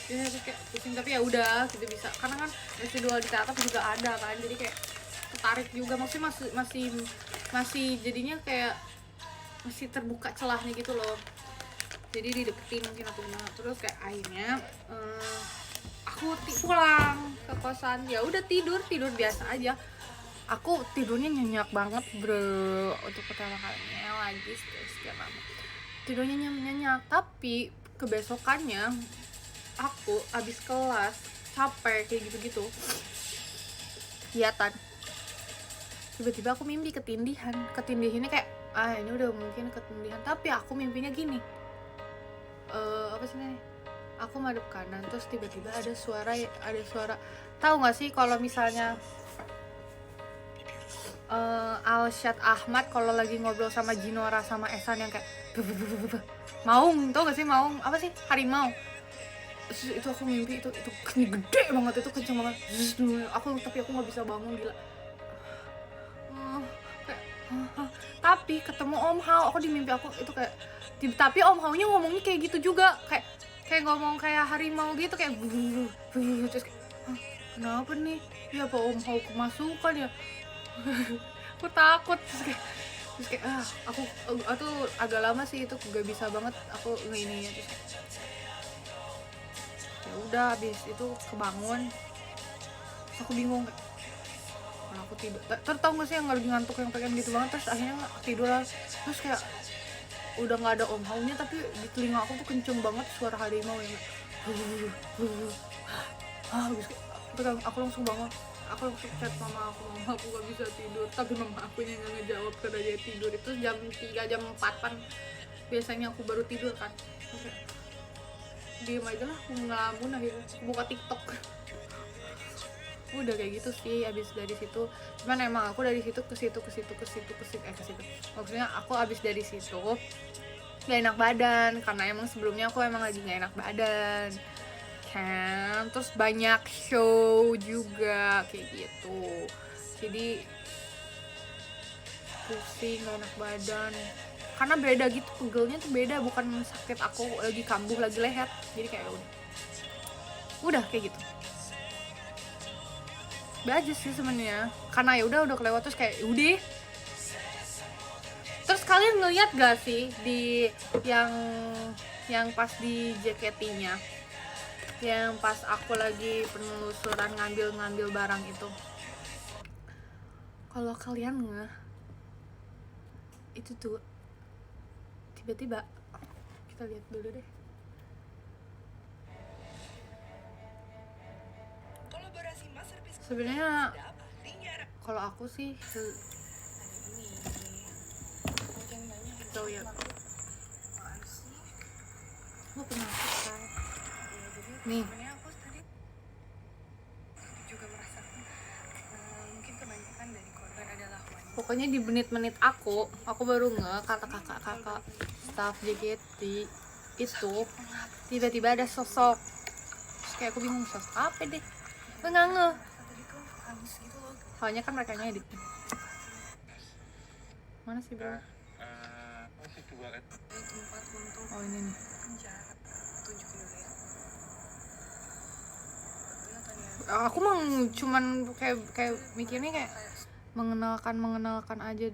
ya kayak pusing, tapi ya udah gitu bisa, karena kan residual di atas juga ada kan, jadi kayak tertarik juga, maksudnya masih jadinya kayak masih terbuka celahnya gitu loh, jadi dideketin mungkin atau gimana. Terus kayak akhirnya aku pulang ke kosan, ya udah tidur biasa aja. Aku tidurnya nyenyak banget bro, untuk pertama kalinya lagi sekian lama tidurnya nyenyak. Tapi kebesokannya aku abis kelas capek kayak gitu kegiatan, tiba-tiba aku mimpi ketindihannya kayak ini udah mungkin ketindihan, tapi aku mimpinya gini, apa sih nih, aku madep kanan, terus tiba-tiba ada suara tahu nggak sih kalau misalnya Alshad Ahmad kalau lagi ngobrol sama Jinora sama Esan yang kayak maung, tau gak sih maung, apa sih, harimau. Itu aku mimpi itu gede banget, itu kenceng banget tapi aku nggak bisa bangun, gila. Tapi ketemu Om Hao, aku di mimpi aku itu kayak, tapi Om Hao-nya ngomongnya kayak gitu juga, kayak ngomong kayak harimau gitu, kayak terus kayak, kenapa nih ya, apa Om Hao kemasukan ya. aku takut terus kayak aku agak lama sih itu gak bisa banget aku ngininya terus ya udah habis itu kebangun terus aku bingung kayak kalau aku tidur tau gak sih yang lagi ngantuk yang pengen gitu banget terus akhirnya tidur lah terus kayak udah nggak ada om-omnya tapi di telinga aku tuh kenceng banget suara harimau yang habis aku langsung bangun aku langsung chat mama aku gak bisa tidur tapi mama aku yang nggak ngejawab karena dia tidur itu jam 3 jam 4-an biasanya aku baru tidur kan diem aja lah aku ngelamun akhirnya buka TikTok udah kayak gitu sih abis dari situ cuman emang aku dari situ ke situ maksudnya aku abis dari situ gak enak badan karena emang sebelumnya aku emang lagi gak enak badan kan terus banyak show juga kayak gitu jadi pusing gak enak badan karena beda gitu pegelnya tuh beda bukan sakit aku lagi kambuh lagi leher jadi kayak udah kayak gitu udah aja sih sebenarnya karena ya udah kelewat terus kayak udah terus kalian ngeliat gak sih di yang pas di JKT-nya yang pas aku lagi penelusuran ngambil barang itu kalau kalian itu tuh tiba-tiba kita lihat dulu deh sebenarnya kalau aku sih ya gue pernah kan nih pokoknya di menit-menit aku baru kata kakak staff JKT itu tiba-tiba ada sosok terus kayak aku bingung sosok apa deh gue nggak soalnya kan mereka edit mana sih bro oh ini nih aku mah cuman kayak mikirnya kayak mengenalkan aja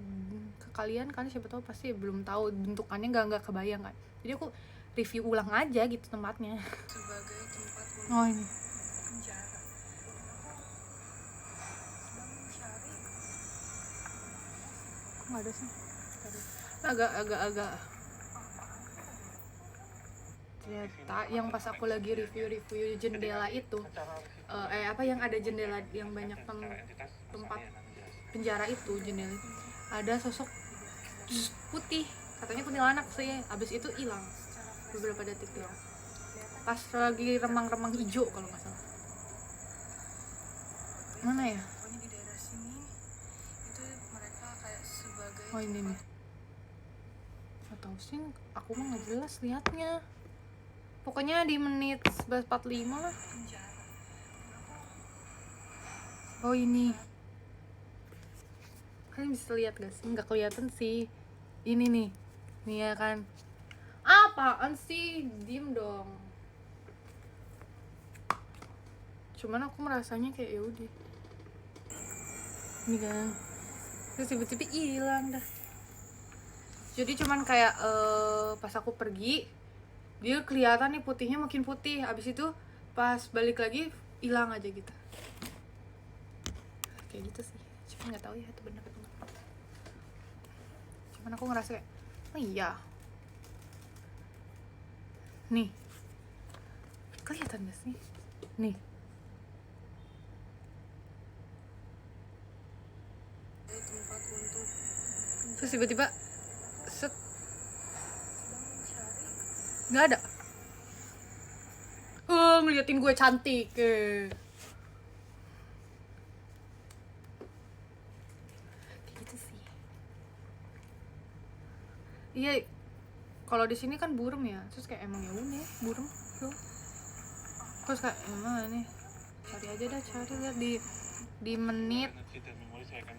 ke kalian kan siapa tahu pasti belum tahu bentukannya nggak kebayang kan jadi aku review ulang aja gitu tempatnya oh ini kok nggak ada sih agak ternyata yang pas aku lagi review jendela itu yang ada jendela yang banyak tempat penjara itu jendela ada sosok putih katanya kuntilanak sih abis itu hilang beberapa detik doang pas lagi remang-remang hijau kalau nggak salah mana ya oh ini nih nggak tahu sih aku mah nggak jelas liatnya pokoknya di menit 11.45 lah oh ini kalian bisa lihat gak sih nggak kelihatan sih ini nih ya kan apaan sih diem dong cuman aku merasanya kayak yaudah ini kan terus tiba-tiba hilang dah jadi cuman kayak pas aku pergi dia kelihatan nih putihnya makin putih abis itu pas balik lagi hilang aja gitu kayak gitu sih cuman nggak tahu ya itu benar atau enggak cuman aku ngerasa kayak oh iya nih kelihatan gak sih nih terus tiba-tiba set nggak ada ngeliatin gue cantik kayak gitu sih iya kalau di sini kan burung ya terus kayak emang ya udah burung tuh terus kayak emang nih cari aja dah cari lihat di menit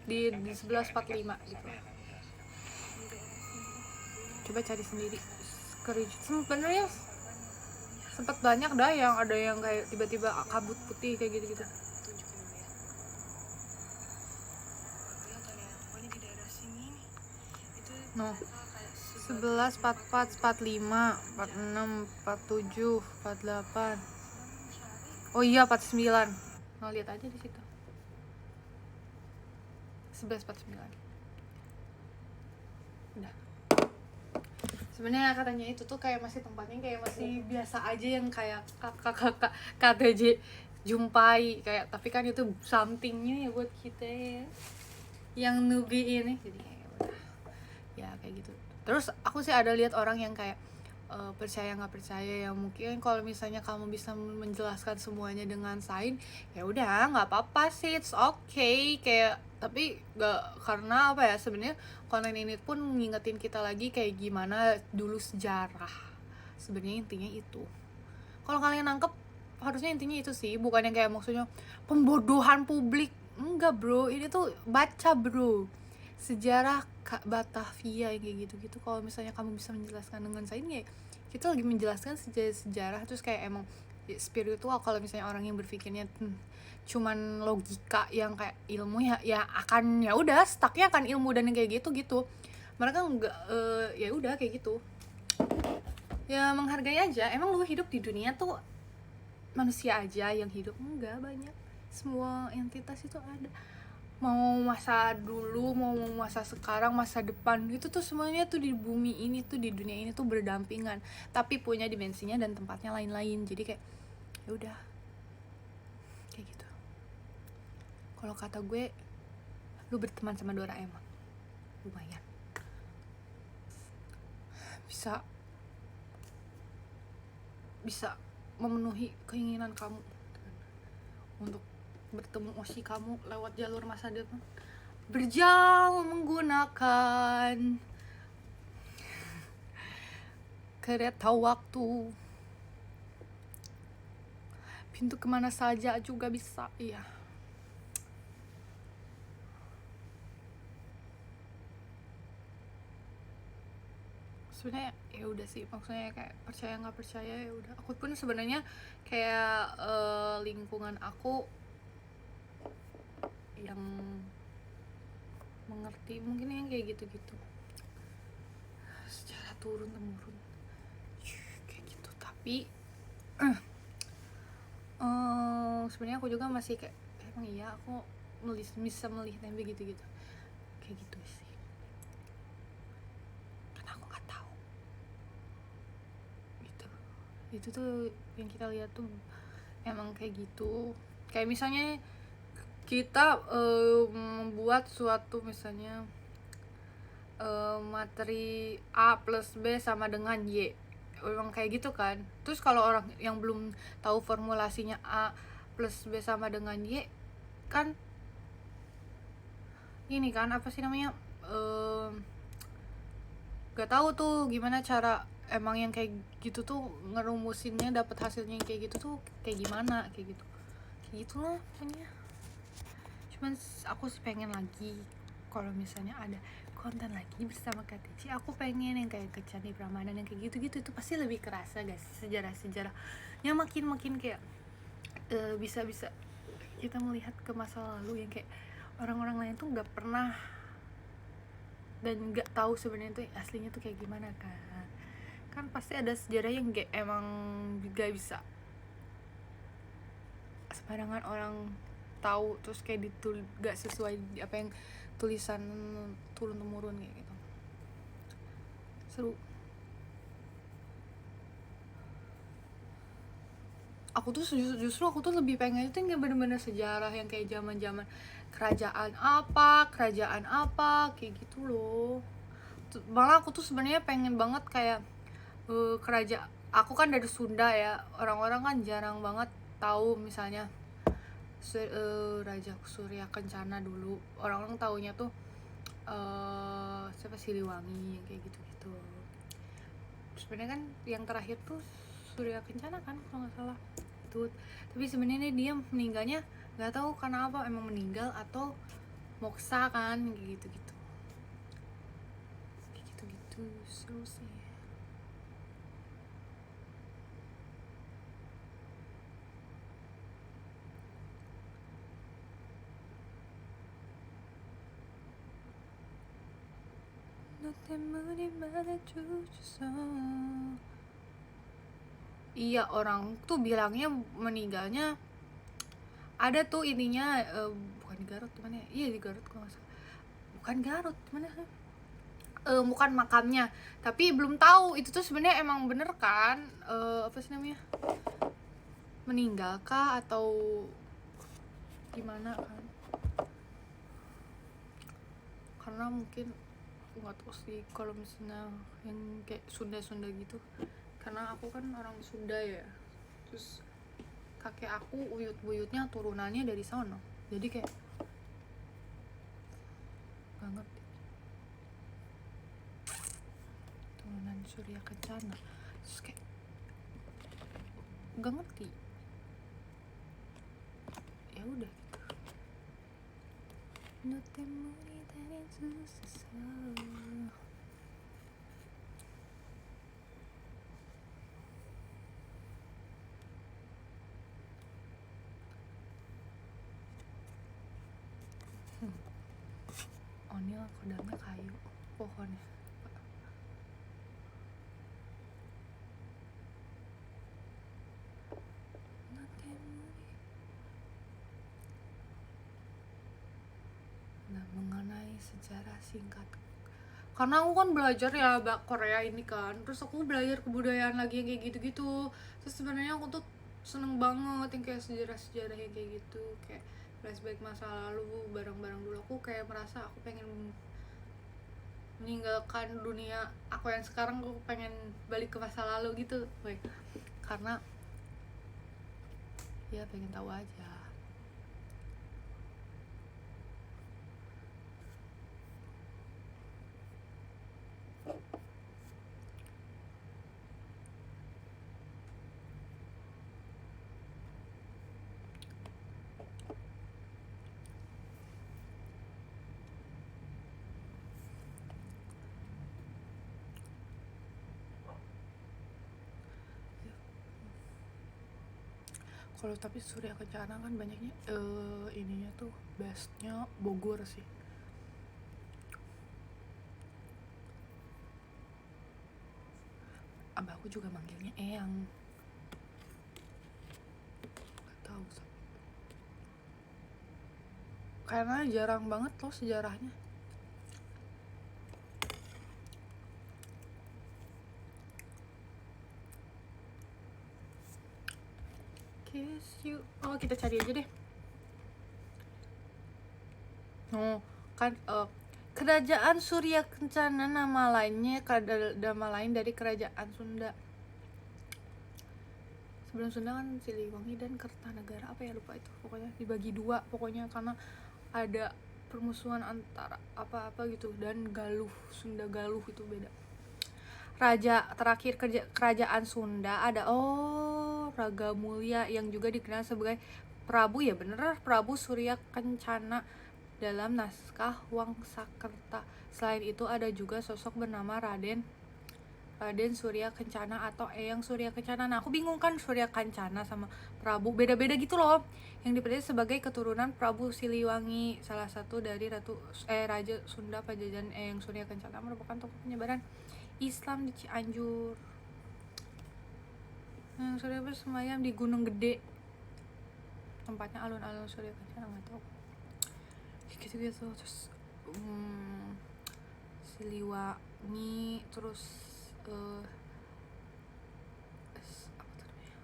di 11.45 gitu coba cari sendiri sebenarnya sempet banyak dah yang ada yang kayak tiba-tiba kabut putih kayak gitu No, 11, 44, 45, 46, 47, 48. Oh iya, 49. Nah, lihat aja di situ. 11, 49. Udah. Sebenarnya katanya itu tuh kayak masih tempatnya kayak masih biasa aja, yang kayak kakak-kakak KTJ jumpai kayak, tapi kan itu somethingnya ya buat kita ya, yang newbie ini. Jadi ya udah, ya kayak gitu. Terus aku sih ada lihat orang yang kayak percaya nggak percaya, ya mungkin kalau misalnya kamu bisa menjelaskan semuanya dengan sains, ya udah nggak apa-apa sih, it's okay kayak. Tapi nggak, karena apa ya, sebenarnya konten ini pun ngingetin kita lagi kayak gimana dulu sejarah. Sebenarnya intinya itu, kalau kalian nangkep, harusnya intinya itu sih, bukan yang kayak maksudnya pembodohan publik. Enggak bro, ini tuh baca bro, sejarah Batavia yang kayak gitu-gitu. Kalau misalnya kamu bisa menjelaskan dengan sains, ya kita lagi menjelaskan sejarah. Terus kayak emang spiritual, kalau misalnya orang yang berpikirnya cuman logika yang kayak ilmu, ya akan ya udah stucknya akan ilmu dan yang kayak gitu mereka enggak, ya udah kayak gitu. Ya menghargai aja, emang lu hidup di dunia tuh manusia aja yang hidup? Enggak, banyak, semua entitas itu ada, mau masa dulu, mau masa sekarang, masa depan, itu tuh semuanya tuh di bumi ini tuh, di dunia ini tuh berdampingan, tapi punya dimensinya dan tempatnya lain-lain. Jadi kayak ya udah kayak gitu. Kalau kata gue, lu berteman sama Doraemon lumayan bisa memenuhi keinginan kamu untuk bertemu Oshi kamu lewat jalur masa depan, berjauh menggunakan kereta waktu, pintu kemana saja juga bisa. Iya, sebenarnya ya udah sih, maksudnya kayak percaya nggak percaya ya udah. Aku pun sebenarnya kayak lingkungan aku yang mengerti mungkin yang kayak gitu-gitu secara turun temurun kayak gitu. Tapi sebenarnya aku juga masih kayak, emang iya aku bisa melihat yang begitu-gitu kayak gitu sih, karena aku nggak tahu. Itu tuh yang kita lihat tuh emang kayak gitu. Kayak misalnya kita membuat suatu, misalnya materi A plus B sama dengan Y, memang kayak gitu kan. Terus kalau orang yang belum tahu formulasinya A plus B sama dengan Y, kan ini kan apa sih namanya, gak tahu tuh gimana cara emang yang kayak gitu tuh ngerumusinnya, dapet hasilnya yang kayak gitu tuh kayak gimana, kayak gitu lah pokoknya. Cuman aku sih pengen lagi kalau misalnya ada konten lagi bersama KTC, aku pengen yang kayak ke Candi Prambanan yang kayak gitu-gitu. Itu pasti lebih kerasa guys, sejarah-sejarahnya makin kayak bisa kita melihat ke masa lalu yang kayak orang-orang lain tuh nggak pernah dan nggak tahu sebenarnya tuh aslinya tuh kayak gimana kan pasti ada sejarah yang kayak emang gak bisa sembarangan orang tahu, terus kayak gak sesuai apa yang tulisan turun temurun kayak gitu. Seru. Aku tuh justru aku tuh lebih pengen itu yang bener-bener sejarah yang kayak zaman kerajaan apa kayak gitu loh. Malah aku tuh sebenarnya pengen banget kayak kerajaan. Aku kan dari Sunda ya, orang-orang kan jarang banget tahu misalnya Raja Surya Kencana dulu. Orang-orang taunya tuh siapa, Siliwangi yang kayak gitu-gitu. Sebenarnya kan yang terakhir tuh Surya Kencana kan kalau nggak salah tuh. Tapi sebenarnya dia meninggalnya nggak tahu karena apa, emang meninggal atau moksa kan, kayak gitu-gitu. Seru sih. 너 때문에 말해주셨어. Iya, orang tuh bilangnya meninggalnya ada tuh ininya, bukan di Garut, mana ya? Iya di Garut kalau nggak salah. Bukan Garut, mana? Bukan makamnya, tapi belum tahu itu tuh sebenarnya emang bener kan, apa sih namanya, meninggal kah atau gimana kan? Karena mungkin nggak tahu sih kalau misalnya yang kayak Sunda gitu, karena aku kan orang Sunda ya, terus kakek aku uyut-buyutnya turunannya dari sana, jadi kayak nggak ngerti. Turunan Surya Kencana, terus kayak nggak ngerti, ya udah gitu. No temori dari susah. Onil kodamnya kayu pohonnya. Nah, mengenai sejarah singkat, karena aku kan belajar ya Korea ini kan, terus aku belajar kebudayaan lagi yang kayak gitu-gitu. Terus sebenarnya aku tuh seneng banget yang kayak sejarah-sejarah yang kayak gitu, kayak flashback masa lalu, barang-barang dulu. Aku kayak merasa aku pengen meninggalkan dunia aku yang sekarang, aku pengen balik ke masa lalu gitu, woy. Karena ya pengen tahu aja. Kalau tapi Surya Kencana kan banyaknya ininya tuh bestnya Bogor sih. Abahku juga manggilnya Eyang. Gak tahu sih. Karena jarang banget loh sejarahnya. Kiss you. Oh, kita cari aja deh. Oh, kan Kerajaan Surya Kencana nama lainnya dari Kerajaan Sunda. Sebelum Sunda kan Siliwangi dan Kertanegara, apa ya lupa itu. Pokoknya dibagi dua pokoknya karena ada permusuhan antara apa-apa gitu, dan Galuh, Sunda Galuh itu beda. Raja terakhir Kerajaan Sunda ada Raga Mulia yang juga dikenal sebagai Prabu, ya bener, Prabu Surya Kencana dalam naskah Wangsakerta. Selain itu ada juga sosok bernama Raden Surya Kencana atau Eyang Surya Kencana. Nah, aku bingung kan Surya Kencana sama Prabu beda-beda gitu loh. Yang dipercaya sebagai keturunan Prabu Siliwangi, salah satu dari Raja Sunda Pajajaran. Eyang Surya Kencana merupakan tokoh penyebaran Islam di Cianjur. Eyang Surya bersemayam di Gunung Gede. Tempatnya alun-alun Surya Kencana, nggak tahu. Gitu-gitu. Terus Siliwangi, terus apa tuh namanya,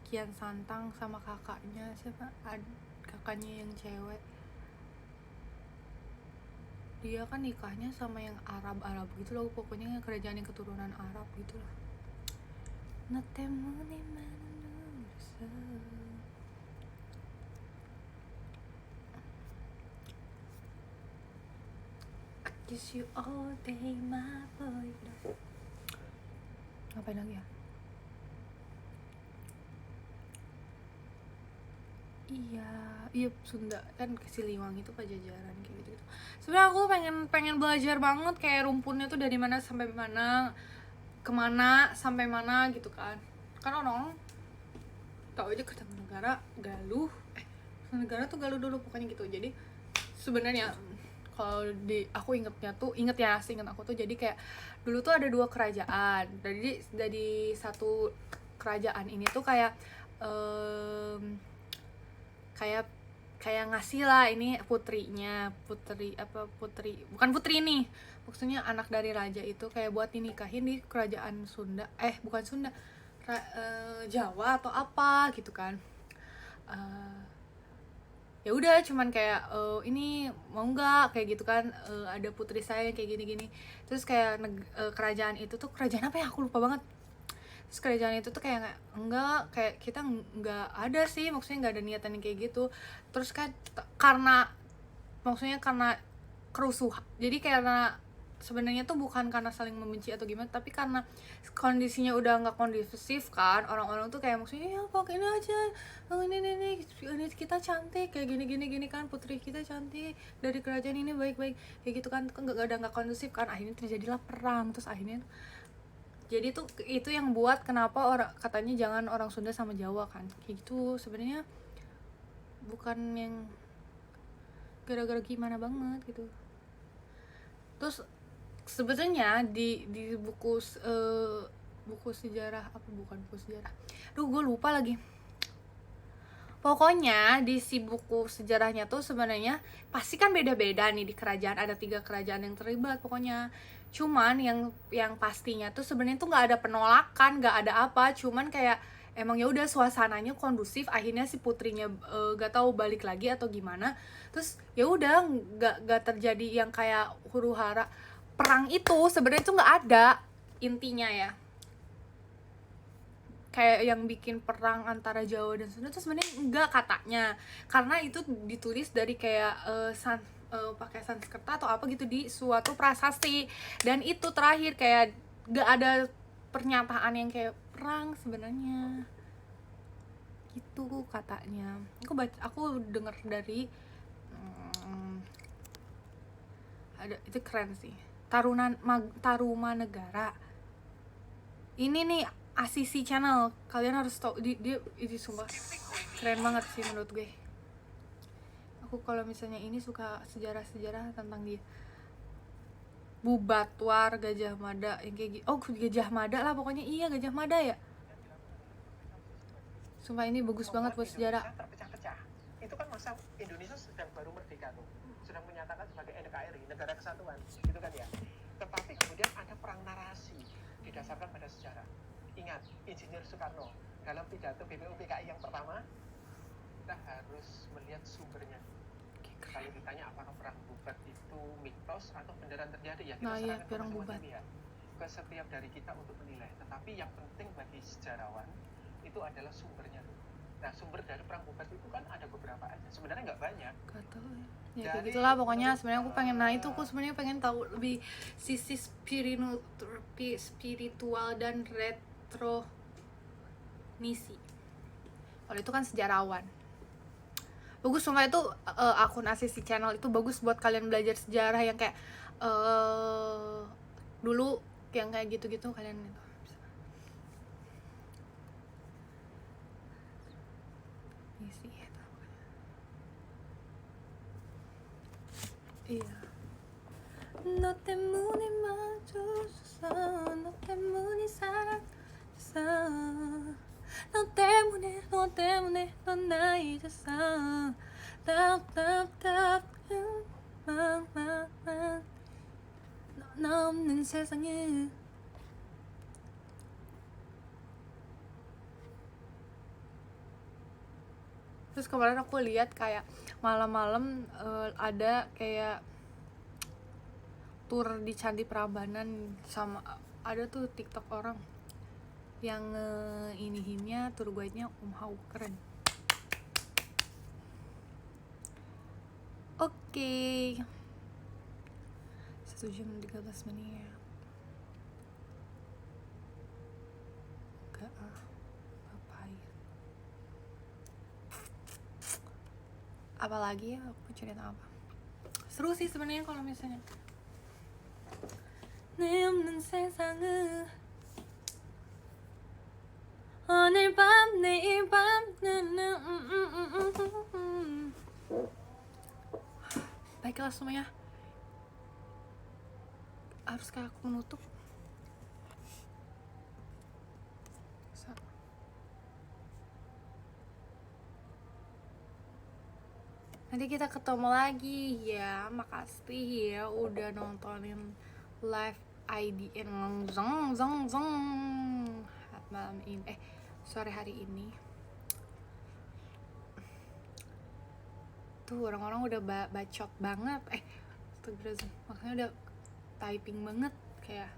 Kian Santang sama kakaknya siapa, kakaknya yang cewek, dia kan nikahnya sama yang Arab gitu loh, pokoknya kerajaan yang keturunan Arab gitu lah. Natemune manursa. Kiss you all day, my boy. Ngapain lagi ya? Iya Sunda kan, ke Siliwangi itu Pajajaran kayak gitu. Sebenarnya aku pengen belajar banget kayak rumpunnya tuh dari mana sampai mana, kemana sampai mana gitu kan. Kan orang tahu aja Kertanegara Galuh, Kertanegara tuh Galuh dulu pokoknya gitu. Jadi sebenarnya kalau di aku inget ya, seinget aku tuh, jadi kayak dulu tuh ada 2 kerajaan. Dari satu kerajaan ini tuh kayak kayak ngasih lah, ini putri bukan putri nih, maksudnya anak dari raja itu kayak buat dinikahin di kerajaan Sunda, bukan Sunda, Jawa atau apa gitu kan. Ya udah cuman kayak ini mau nggak kayak gitu kan, ada putri saya yang kayak gini-gini. Terus kayak kerajaan itu tuh kerajaan apa ya, aku lupa banget. Terus kerajaan itu tuh kayak enggak, kayak kita nggak ada sih, maksudnya nggak ada niatan yang kayak gitu. Terus kan karena kerusuhan, jadi karena sebenarnya tuh bukan karena saling membenci atau gimana, tapi karena kondisinya udah nggak kondusif kan, orang-orang tuh kayak maksudnya ya pakai ini aja, ini kita cantik kayak gini kan, putri kita cantik dari kerajaan ini baik-baik kayak gitu kan, nggak kondusif kan, akhirnya terjadilah perang. Terus akhirnya jadi tuh itu yang buat kenapa orang katanya jangan orang Sunda sama Jawa kan, kayak gitu. Sebenarnya bukan yang gara-gara gimana banget gitu. Terus sebetulnya di buku sejarah, bukan buku sejarah, gue lupa lagi. Pokoknya di si buku sejarahnya tuh sebenarnya pasti kan beda-beda nih, di kerajaan ada 3 kerajaan yang terlibat pokoknya. Cuman yang pastinya tuh sebenarnya tuh nggak ada penolakan, nggak ada apa, cuman kayak emang ya udah suasananya kondusif, akhirnya si putrinya gak tahu balik lagi atau gimana. Terus ya udah nggak terjadi yang kayak huru-hara perang itu. Sebenarnya tuh nggak ada intinya ya, kayak yang bikin perang antara Jawa dan Sunda tuh sebenarnya enggak katanya, karena itu ditulis dari kayak pakai Sanskerta atau apa gitu di suatu prasasti, dan itu terakhir kayak nggak ada pernyataan yang kayak perang sebenarnya gitu katanya. Aku dengar dari ada, itu keren sih, Tarumanegara ini nih, ACC channel, kalian harus tahu. Dia ini sumpah keren banget sih menurut gue. Aku kalau misalnya ini suka sejarah tentang dia. Bubatwar Gajah Mada yang kayak gitu. Oh, Gajah Mada lah pokoknya, iya Gajah Mada ya. Sumpah ini bagus banget buat sejarah. Terpecah-pecah. Itu kan masa Indonesia sedang baru merdeka tuh, sedang menyatakan sebagai NKRI, negara kesatuan, gitu kan ya. Tetapi kemudian ada perang narasi didasarkan pada sejarah. Ingat, Insinyur Soekarno dalam pidato BPUPKI yang pertama, kita harus melihat sumbernya. Kalau ditanya apakah perang Bubat itu mitos atau beneran terjadi, ya kita serahkan ke masing-masing pihak, ke setiap dari kita untuk menilai. Tetapi yang penting bagi sejarawan itu adalah sumbernya. Nah, sumber dari perang Bubat itu kan ada beberapa aja, sebenarnya nggak banyak. Gak tahu ya kayak gitulah pokoknya. Sebenarnya aku pengen, aku sebenarnya pengen tahu lebih sisi spiritual dan retronisi. Kalau itu kan sejarawan. Bagus sumpah itu, akun ACC channel itu bagus buat kalian belajar sejarah yang kayak dulu yang kayak gitu-gitu kalian itu. Iya. 너 때문에 멈춰서, 너 때문에 사랑했어, 너 때문에 넌 나 잊었어. 너 없는 세상에. Terus kemarin aku lihat kayak malam-malam ada kayak tour di Candi Prambanan, sama ada tuh TikTok orang yang inihinnya, tour guide-nya Hau, keren. Oke. 1 jam 13 menit. Enggak ngapain. Apalagi ya, aku cerita apa? Seru sih sebenarnya kalau misalnya. 내 없는 세상은 오늘 밤 내일 밤 Baiklah semuanya, harus kayak aku menutup. Nanti kita ketemu lagi ya. Makasih ya udah nontonin live IDN zong zong zong malam ini, sore hari ini. Tuh orang-orang udah bacot banget. Makanya udah typing banget kayak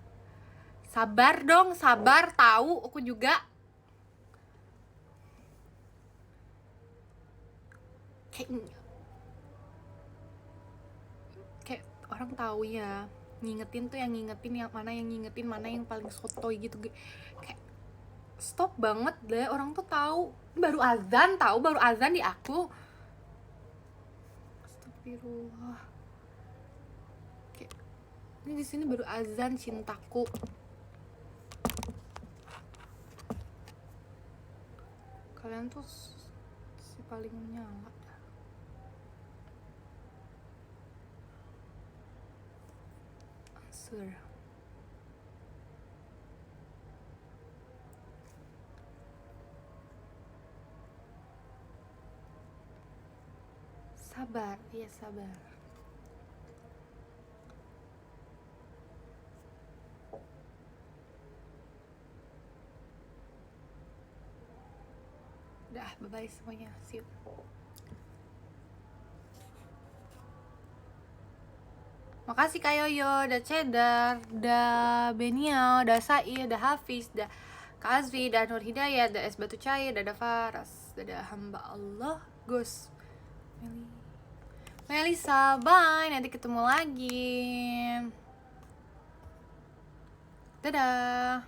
sabar dong, sabar, tahu aku juga. Kayak orang tahu ya, ngingetin tuh yang ngingetin yang ngingetin mana yang paling sotoy gitu. Kayak stop banget deh, orang tuh tahu baru azan di aku. Astagfirullah. Kayak ini di sini baru azan cintaku. Kalian tuh si paling nyala. Answer. Sabar, ya sabar. Udah, bye-bye semuanya. See you. Makasih Kak Yoyo, udah Cedar, udah Benia, udah Sai, udah Hafiz, udah Kak Azri, udah Nur Hidayat, udah Es Batu Cair, udah Faras, udah Hamba Allah, Gus, Melisa, bye, nanti ketemu lagi. Dadah.